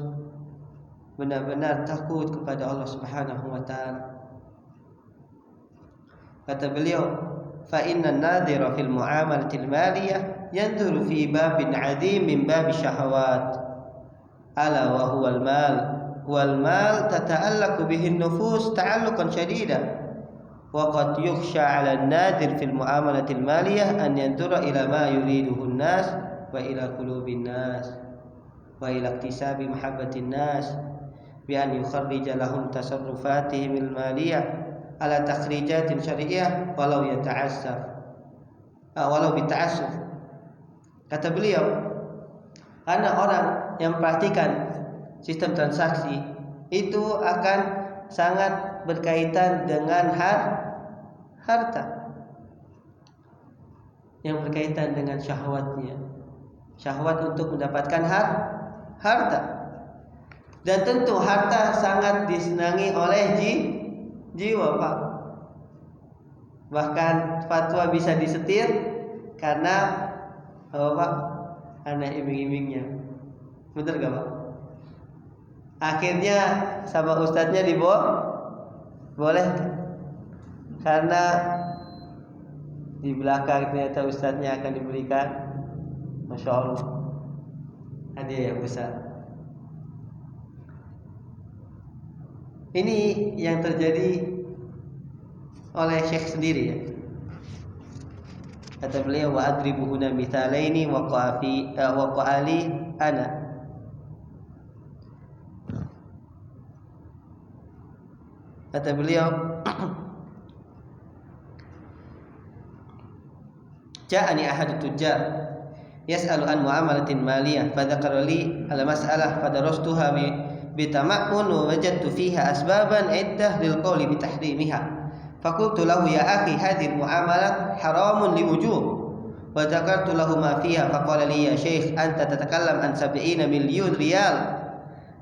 benar-benar takut kepada Allah Subhanahu wa taala. Kata beliau, fa inna an-nadhira fil muamalati al-maliyah yanzuru fi babin 'azim min bab syahawat, ala wa huwa al-mal, wal mal tata'allaqu bihi an-nufus ta'alluqan shadidan, wa qad yukhsha 'ala an-nadhir fil muamalati al-maliyah an yanzura ila ma yuriduhu an-nas wa ila qulubin nas wa ila iktisabi mahabbatin nas bi an yukharrija lahum tasarrufatihim al-maliyah ala takhrijatin syari'iyah walau bita'assuf. Kata beliau, karena orang yang memperhatikan sistem transaksi itu akan sangat berkaitan dengan harta, yang berkaitan dengan syahwatnya, syahwat untuk mendapatkan harta. Dan tentu harta sangat disenangi oleh jiwa Pak. Bahkan fatwa bisa disetir karena apa Pak? Karena iming-imingnya. Betul gak Pak? Akhirnya sama ustadznya boleh, karena di belakang ternyata ustadznya akan diberikan, masya Allah, hadiah yang besar. Ini yang terjadi oleh Syekh sendiri ya. Kata beliau, wa adribuhuna mithalaini waqa'ali ana. Kata beliau, ja'ani ahadu tujjar yas'alu an muamalatin maliyah fadzakara li al-mas'alah fadarastuha bitamamun wa wajadtu fiha asbaban iddah lil qawli bitahrimiha. Fakultu lahu ya akhi hadhihi muamalat haramun liwujub wa dzakartu lahu ma fiha faqala li ya syekh anta tatakallam an 70 milyun riyal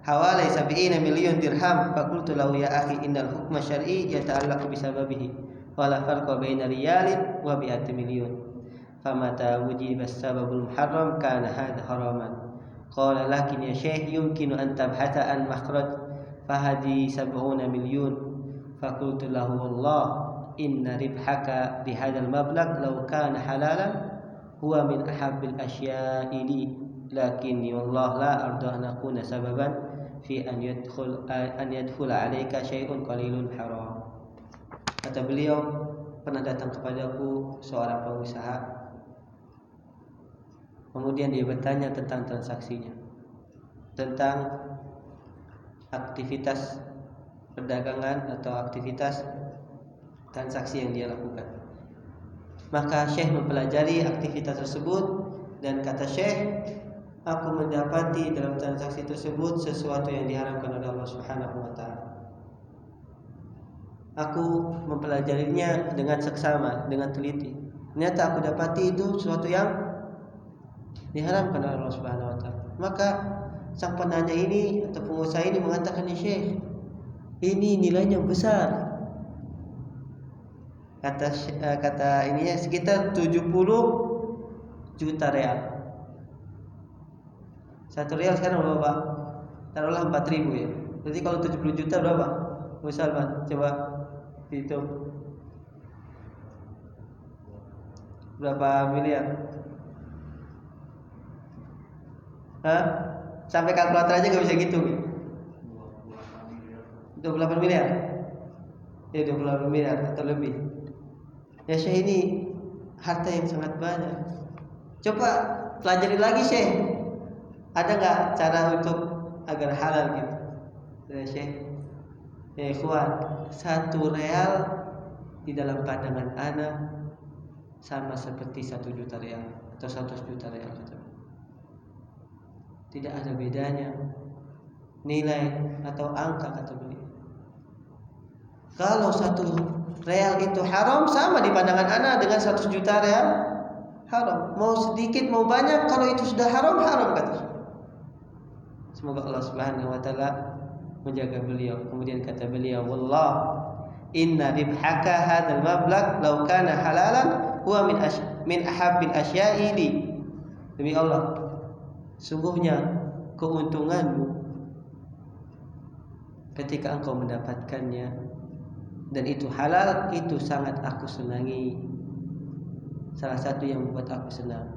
hawalai 70 milyun dirham. Fakultu lahu ya akhi innal hukma syar'i yata'allaqu bisababihi wa la farqa baina riyalin wa bi'ati milyun famata wujiba as-sababul muharram kana hadha haraman. Qala lakin ya syekh yumkinu an tabhatha an makhraj fahadi 70 milyun. Fakultu lahu wallah inna ribhaka bihadzal mablagh law kana halalan huwa min ahabbil asya'i li lakinni wallah la arda an akuna sababan fi an yadkhula alayka syai'un qalilun haram. Kata beliau, pernah datang kepadaku seorang pengusaha, kemudian dia bertanya tentang transaksinya, tentang aktivitas perdagangan atau aktivitas transaksi yang dia lakukan. Maka Syekh mempelajari aktivitas tersebut dan kata Syekh, aku mendapati dalam transaksi tersebut sesuatu yang diharamkan oleh Allah Subhanahu wa taala. Aku mempelajarinya dengan seksama, dengan teliti. Ternyata aku dapati itu sesuatu yang diharamkan oleh Allah Subhanahu wa taala. Maka sang penanya ini atau pengusaha ini mengatakan, "Ya Syekh, ini nilainya besar." Kata ininya sekitar 70 juta real. 1 real sekarang berapa? Taruhlah 4.000 ya. Berarti kalau 70 juta berapa? Misal Pak, coba hitung. Berapa miliar? Hah? Sampai kalkulator aja gak bisa gitu. 28 miliar. Ya 28 miliar atau lebih. Ya Syekh, ini harta yang sangat banyak. Coba pelajari lagi Syekh. Ada nggak cara untuk agar halal gitu? Ya Syekh, ya ikhwan, 1 real di dalam pandangan ana sama seperti 1 juta real atau 100 juta real. Tidak ada bedanya nilai atau angka, kata beliau. Kalau 1 real itu haram, sama di pandangan ana dengan 100 juta real haram. Mau sedikit mau banyak, kalau itu sudah haram, haram kata. Semoga Allah Subhanahu wa taala menjaga beliau. Kemudian kata beliau, wallah inna ribhaka hadzal mablagh law kana halalan huwa min ahabbil asya'i li. Demi Allah, sungguhnya keuntunganmu ketika engkau mendapatkannya dan itu halal, itu sangat aku senangi. Salah satu yang membuat aku senang.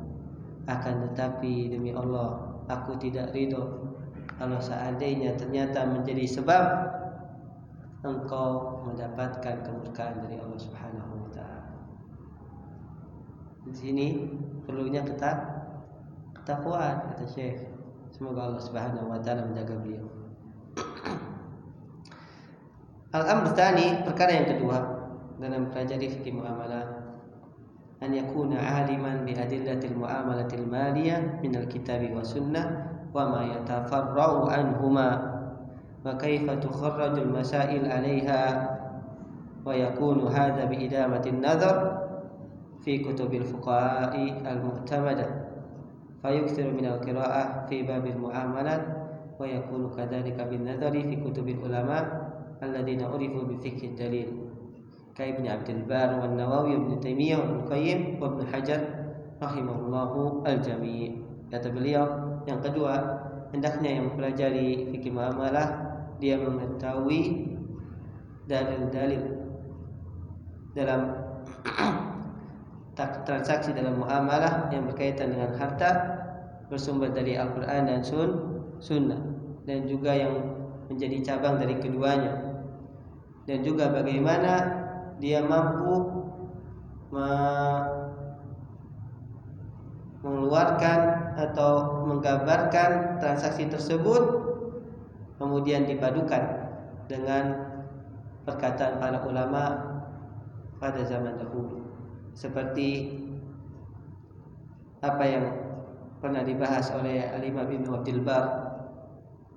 Akan tetapi demi Allah, aku tidak ridho kalau seandainya ternyata menjadi sebab engkau mendapatkan kemurkaan dari Allah Subhanahu wa taala. Di sini perlunya ketakwaan, kata Syekh. Semoga Allah Subhanahu wa taala menjaga beliau. Al-amr tsani, perkara yang kedua dalam pelajari fikih muamalah, an yakuna aliman bi adillatil muamalatil maliyah minal kitabi wa sunnah wa ma yatafarra'u anhuma wa kaifa tukharrajul masail 'alaiha wa yakunu hadha bi idamatin nadhar fi kutubil fuqaha'i al-mu'tamadah fayukthiru min al-qira'ah fi babil muamalat wa yakunu kadzalika bin nadhari fi kutubil ulama alladzina urifu bi fiqh dalil ka Ibnu Abdul Bar wa Nawawi Ibnu Taimiyah wa Qayyim wa Ibnu Hajar rahimahullahu al-jami'. Kata beliau, yang kedua, hendaknya yang mempelajari fikih muamalah dia mengetahui dalil-dalil dalam transaksi dalam muamalah yang berkaitan dengan harta bersumber dari Al-Quran dan Sunnah, dan juga yang menjadi cabang dari keduanya, dan juga bagaimana dia mampu mengeluarkan atau menggambarkan transaksi tersebut, kemudian dipadukan dengan perkataan para ulama pada zaman dahulu, seperti apa yang pernah dibahas oleh Al-Imam Ibnu Abdul Bar,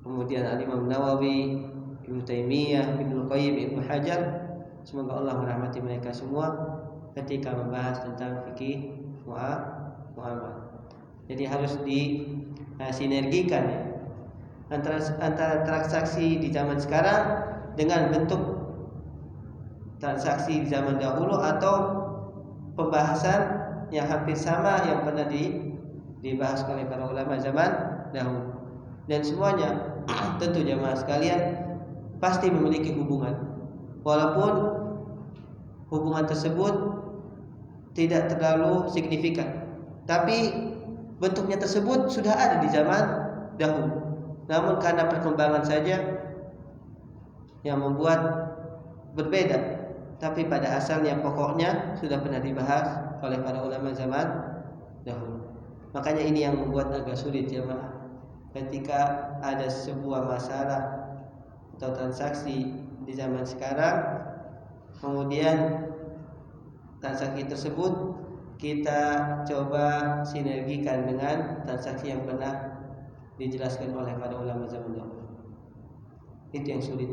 kemudian Al-Imam Nawawi, Ibnu Taimiyah, Ibnu Qayyim, Ibnu Hajar, semoga Allah merahmati mereka semua, ketika membahas tentang fikih muamalah. Jadi harus disinergikan ya, antara transaksi di zaman sekarang dengan bentuk transaksi di zaman dahulu, atau pembahasan yang hampir sama yang pernah dibahas oleh para ulama zaman dahulu. Dan semuanya tentu jamaah sekalian pasti memiliki hubungan, walaupun hubungan tersebut tidak terlalu signifikan, tapi bentuknya tersebut sudah ada di zaman dahulu. Namun karena perkembangan saja yang membuat berbeda, tapi pada asalnya pokoknya sudah pernah dibahas oleh para ulama zaman dahulu. Makanya ini yang membuat agak sulit jemaah, ketika ada sebuah masalah atau transaksi di zaman sekarang, kemudian transaksi tersebut kita coba sinergikan dengan transaksi yang pernah dijelaskan oleh para ulama zaman dahulu. Itu yang sulit.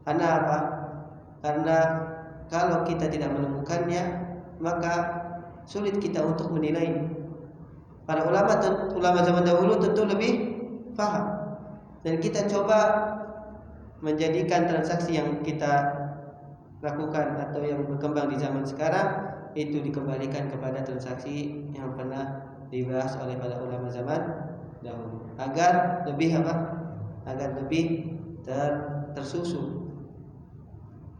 Karena apa? Karena kalau kita tidak menemukannya, maka sulit kita untuk menilai. Para ulama zaman dahulu tentu lebih paham, dan kita coba menjadikan transaksi yang kita lakukan atau yang berkembang di zaman sekarang itu dikembalikan kepada transaksi yang pernah dibahas oleh para ulama zaman dahulu, agar lebih tersusun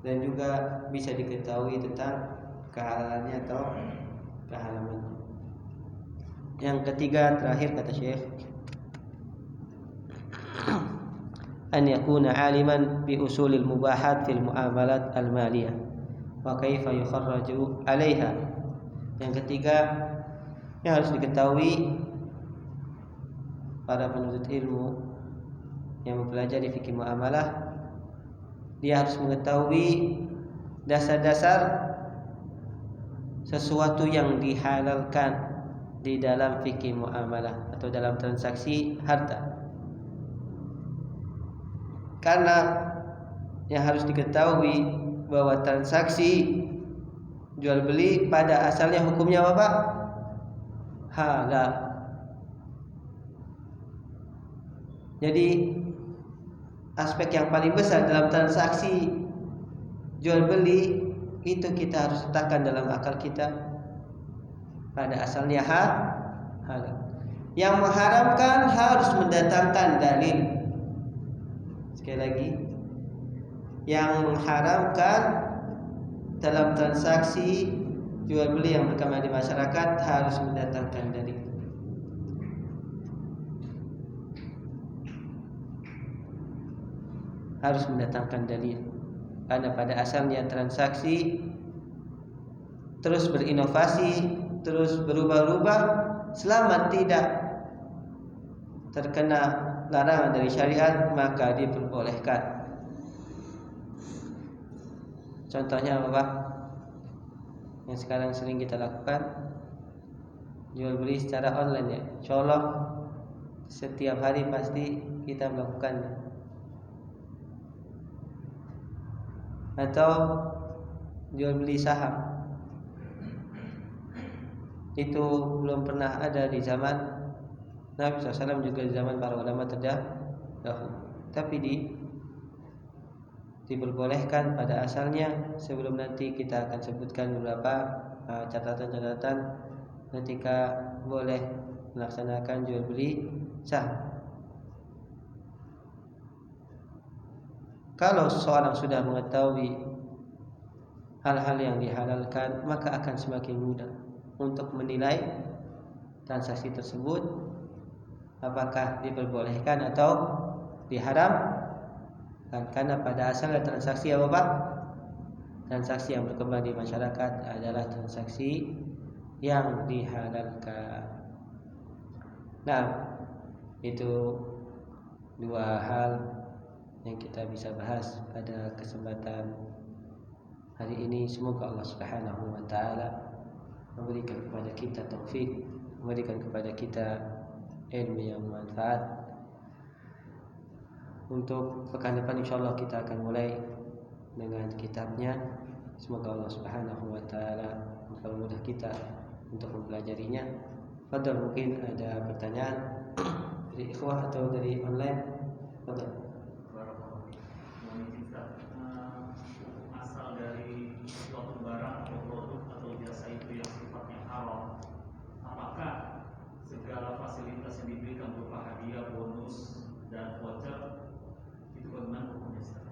dan juga bisa diketahui tentang kehalalannya atau keharamannya. Yang ketiga terakhir kata Syekh, an yakuna aliman bi usulil mubahat fil muamalat al maliyah wa kaifa yukharraju 'alaiha. Yang ketiga yang harus diketahui para penuntut ilmu yang mempelajari fikih muamalah, dia harus mengetahui dasar-dasar sesuatu yang dihalalkan di dalam fikih muamalah atau dalam transaksi harta. Karena yang harus diketahui bahwa transaksi jual beli pada asalnya hukumnya apa, Pak? Halal. Jadi aspek yang paling besar dalam transaksi jual beli itu kita harus letakkan dalam akal kita, pada asalnya halal. Yang mengharamkan harus mendatangkan dalil. Sekali lagi, yang mengharamkan dalam transaksi jual beli yang berkembang di masyarakat harus mendatangkan dalil. Harus mendatangkan dalil. Karena pada asalnya transaksi terus berinovasi, terus berubah-ubah, selama tidak terkena larangan dari syariat maka diperbolehkan. Contohnya apa, Pak? Yang sekarang sering kita lakukan, jual beli secara online ya. Insyaallah setiap hari pasti kita melakukannya. Atau jual beli saham. Itu belum pernah ada di zaman Nabi SAW, juga di zaman para ulama terdahulu. Tapi diperbolehkan pada asalnya. Sebelum nanti kita akan sebutkan beberapa catatan-catatan ketika boleh melaksanakan jual beli saham. Kalau seseorang sudah mengetahui hal-hal yang dihalalkan, maka akan semakin mudah untuk menilai transaksi tersebut apakah diperbolehkan atau diharamkan. Karena pada asalnya transaksi apa, Pak? Transaksi yang berkembang di masyarakat adalah transaksi yang dihalalkan. Nah, itu dua hal yang kita bisa bahas pada kesempatan hari ini. Semoga Allah Subhanahu wa taala memberikan kepada kita taufik, memberikan kepada kita ilmu yang bermanfaat. Untuk pekan depan insyaallah kita akan mulai dengan kitabnya. Semoga Allah Subhanahu wa taala mempermudah kita untuk mempelajarinya. Fadhal, mungkin ada pertanyaan dari ikhwah atau dari online? Fadhal. Asal dari suatu barang atau produk atau jasa itu yang sifatnya haram, apakah segala fasilitas yang diberikan berupa hadiah, bonus, dan voucher itu bagaimana hukumnya?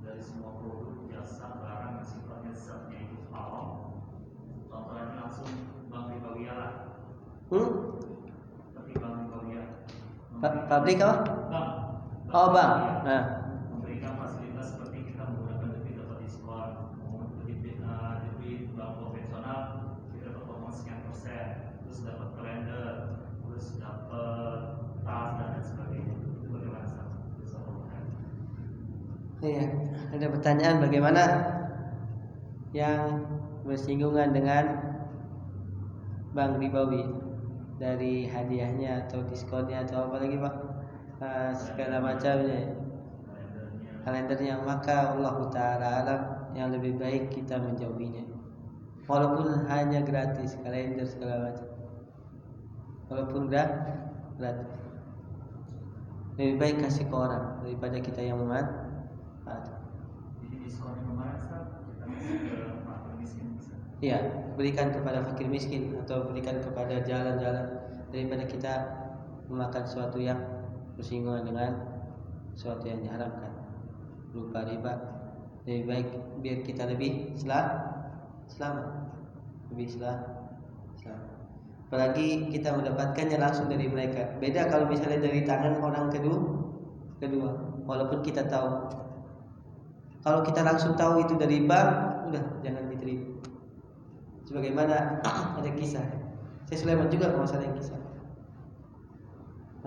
Dari semua produk, jasa, barang yang sifatnya zatnya itu haram, contohnya langsung bank ribawiya lah. Seperti bank ribawiya. Pabrik apa? Bank. Oh, bank. Nah, Memberikan fasilitas seperti kita menggunakan debit dapat diskon, debit bank konvensional kita dapat potongan sekian persen, terus dapat kalender, terus dapat tas dan lain sebagainya. Itu bagaimana sih? iya, ada pertanyaan bagaimana yang bersinggungan dengan bank ribawi, dari hadiahnya atau diskonnya atau apa lagi Pak, segala macamnya, kalendernya. Maka Allah Ta'ala alam, yang lebih baik kita menjauhinya, walaupun hanya gratis, kalender segala macam, walaupun gratis, lebih baik kasih ke orang daripada kita yang memanfaatkan. Jadi diskon yang kemarin kita masih ke fakir miskin. Iya, berikan kepada fakir miskin atau berikan kepada jalan-jalan, daripada kita memakan sesuatu yang bersinggungan dengan sesuatu yang diharamkan berupa riba. Lebih baik biar kita lebih selamat, lebih selamat. Apalagi kita mendapatkannya langsung dari mereka. Beda kalau misalnya dari tangan orang kedua, walaupun kita tahu. Kalau kita langsung tahu itu dari bank, udah jangan diterima. Sebagaimana ada kisah, saya Sulaiman juga kalau masalah yang kisah,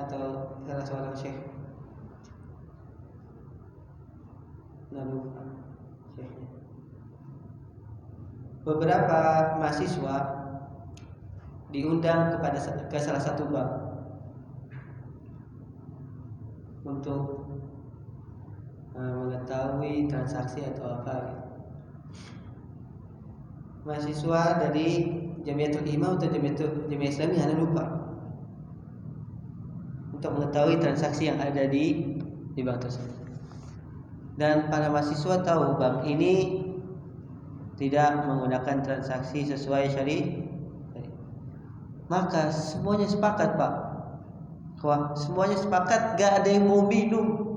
atau salah seorang syekh, lupa syekhnya. Beberapa mahasiswa diundang ke salah satu bank untuk mengetahui transaksi atau apa. Mahasiswa dari Jamiatul Imam atau Jamiah Islami, hanya lupa, untuk mengetahui transaksi yang ada di bank tersebut. Dan para mahasiswa tahu bank ini tidak menggunakan transaksi sesuai syariat. Maka semuanya sepakat Pak, semuanya sepakat, gak ada yang mau minum.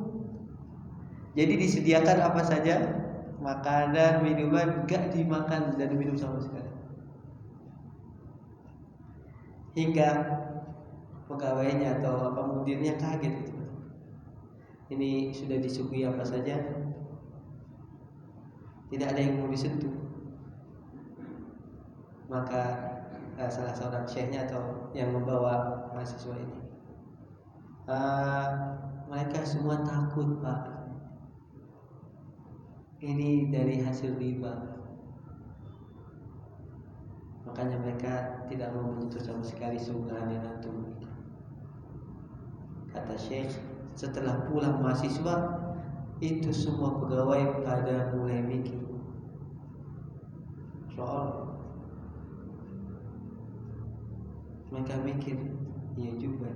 Jadi disediakan apa saja, makanan, minuman, gak dimakan dan diminum sama sekali. Hingga pegawainya atau apa mudirnya kaget itu. Ini sudah disuguhi apa saja, tidak ada yang mau disentuh. Maka salah seorang syekhnya atau yang membawa mahasiswa ini, mereka semua takut Pak, ini dari hasil riba. Makanya mereka tidak mau menyentuh sama sekali sungguhan yang antum. Kata Syekh, setelah pulang mahasiswa itu semua pegawai pada mulai mikir, soal mereka mikir, iya juga,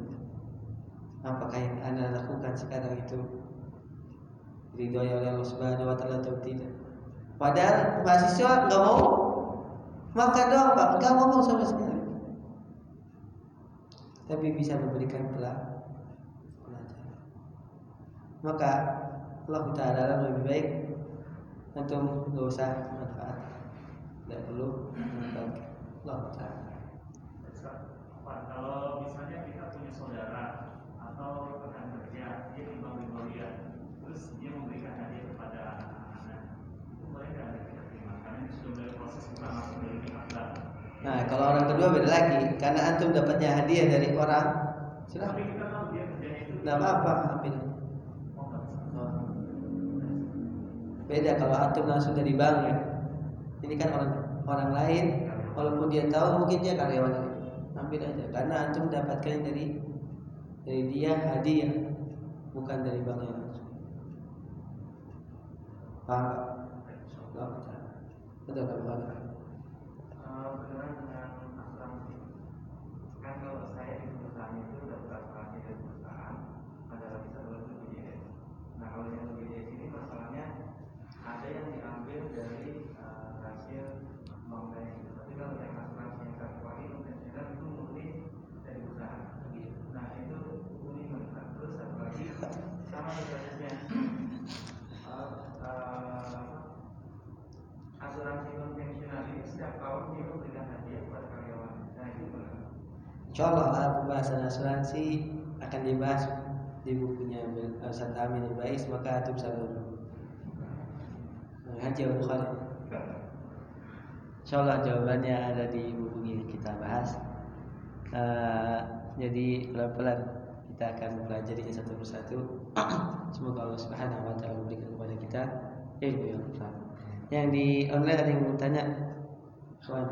apakah yang Anda lakukan sekarang itu ridhoi oleh Allah Subhanahu wa taala atau tidak. Padahal mahasiswa enggak mau makan doang Pak, enggak ngomong sama sekali, tapi bisa memberikan pelajaran. Maka Allah Ta'ala lebih baik antum enggak usah manfaat, tidak perlu manfaat. Allah Ta'ala. Kalau misalnya kita punya saudara atau rekan kerja, dia di bank ribawiya, terus dia memberikan hadiah kepada anak-anak, itu boleh nggak kita terima? Karena ini sudah mulai proses, bukan langsung dari pihak bank. Nah, kalau orang kedua beda lagi, karena antum dapatnya hadiah dari orang, sudah. Tapi kita tahu dia kerjanya itu. Nggak apa-apa, ambil. Beda kalau antum langsung dari bank ya. Ini kan orang lain, walaupun dia tahu mungkin dia karyawan, ambil aja. Karena antum dapatkan dari dia hadiah, bukan dari bank yang langsung. Paham? Betul tak betul? Berkenaan dengan asuransi, kan kalau saya di perusahaan itu dapat asuransi dari perusahaan, ada lagi satu lagi BPJS. Nah kalau yang BPJS ini masalahnya ada yang diambil dari hasil bank itu, tapi kalau yang asuransi yang satu kali konvensional itu murni dari perusahaan. Nah itu unik banget. Terus satu lagi sama prosesnya. Asuransi konvensional ini setiap tahun dia memberikan hadiah kepada karyawan. Nah itu benar. Insyaallah pembahasan asuransi akan dibahas di bukunya Ustaz Amin Al-Bais, maka antum selalu Haji Abu Khalid. Insyaallah jawabannya ada di buku yang kita bahas. Jadi pelan-pelan kita akan mempelajarinya satu persatu. Semoga Allah Subhanahu wa taala memberikan kepada kita ilmu yang benar. Yang di online ada yang mau tanya? Akhwan.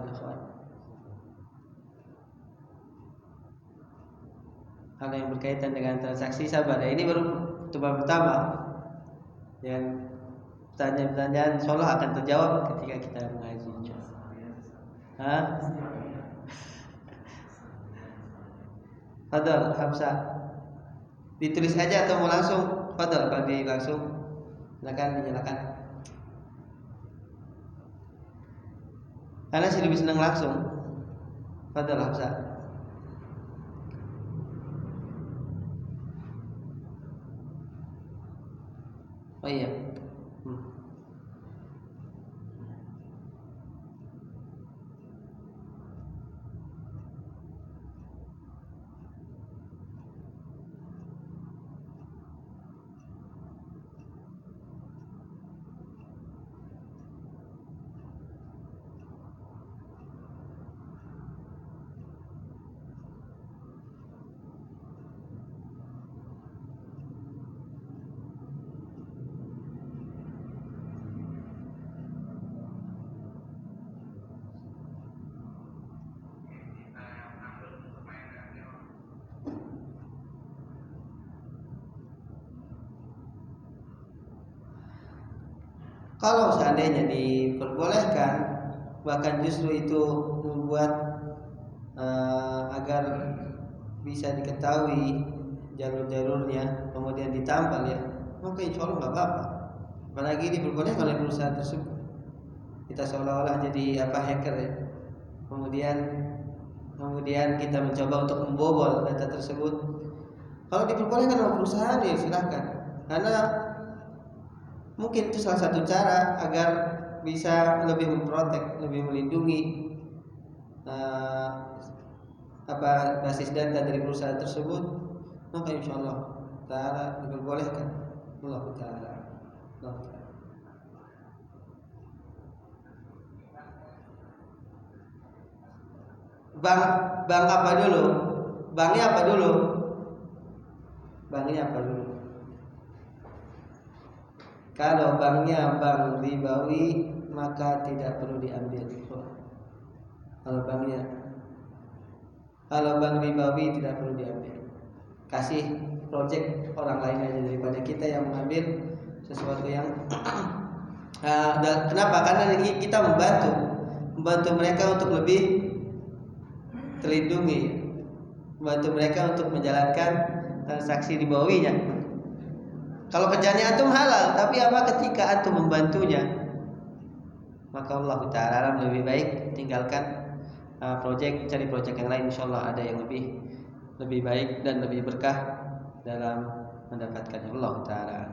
Hal yang berkaitan dengan transaksi sabar. Ini baru pertemuan pertama. Yang pertanyaan-pertanyaan insyaallah akan terjawab ketika kita mengaji insyaallah. Hah? Fadal, Hamzah. Ditulis aja atau mau langsung? Fadal, kalau di langsung silakan dinyalakan. Karena sih lebih senang langsung. Fadal, Hamzah. Oh iya. Kalau seandainya diperbolehkan, bahkan justru itu membuat agar bisa diketahui jalur-jalurnya, kemudian ditampal ya, maka insya Allah nggak apa-apa. Apalagi diperbolehkan oleh perusahaan tersebut. Kita seolah-olah jadi hacker ya. Kemudian kita mencoba untuk membobol data tersebut. Kalau diperbolehkan oleh perusahaan ya silakan. Karena mungkin itu salah satu cara agar bisa lebih memprotek, lebih melindungi basis data dari perusahaan tersebut. Maka insyaallah taala diperbolehkan. Allah taala. Bank apa dulu? Banknya apa dulu? Kalau banknya bank ribawi maka tidak perlu diambil. Kalau bank ribawi tidak perlu diambil. Kasih project orang lain aja daripada kita yang mengambil sesuatu yang kenapa? Karena kita membantu mereka untuk lebih terlindungi, membantu mereka untuk menjalankan transaksi ribawinya. Kalau kerjanya antum halal, tapi ketika antum membantunya, maka Allah Ta'ala lebih baik tinggalkan cari project yang lain. Insyaallah ada yang lebih baik dan lebih berkah dalam mendapatkannya. Allah Ta'ala.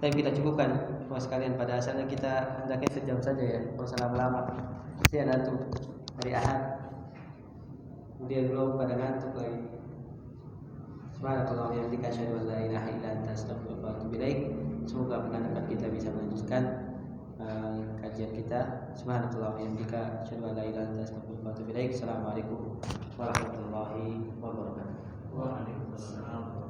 Tapi kita cukupkan semua sekalian, pada asalnya kita hendaknya sejam saja ya, kalau lama-lama kasihan antum hari Ahad, kemudian belum pada ngantuk lagi. Subhanallah wa bihamdika asyhadu an la ilaha illa anta astaghfiruka wa atubu ilaik. Semoga pekan depan kita bisa melanjutkan kajian kita. kita. Subhanallahi wa bihamdika, asyhadu an la ilaha illa anta, astaghfiruka wa atubu ilaik. Assalamualaikum warahmatullahi wabarakatuh. Waalaikumsalam.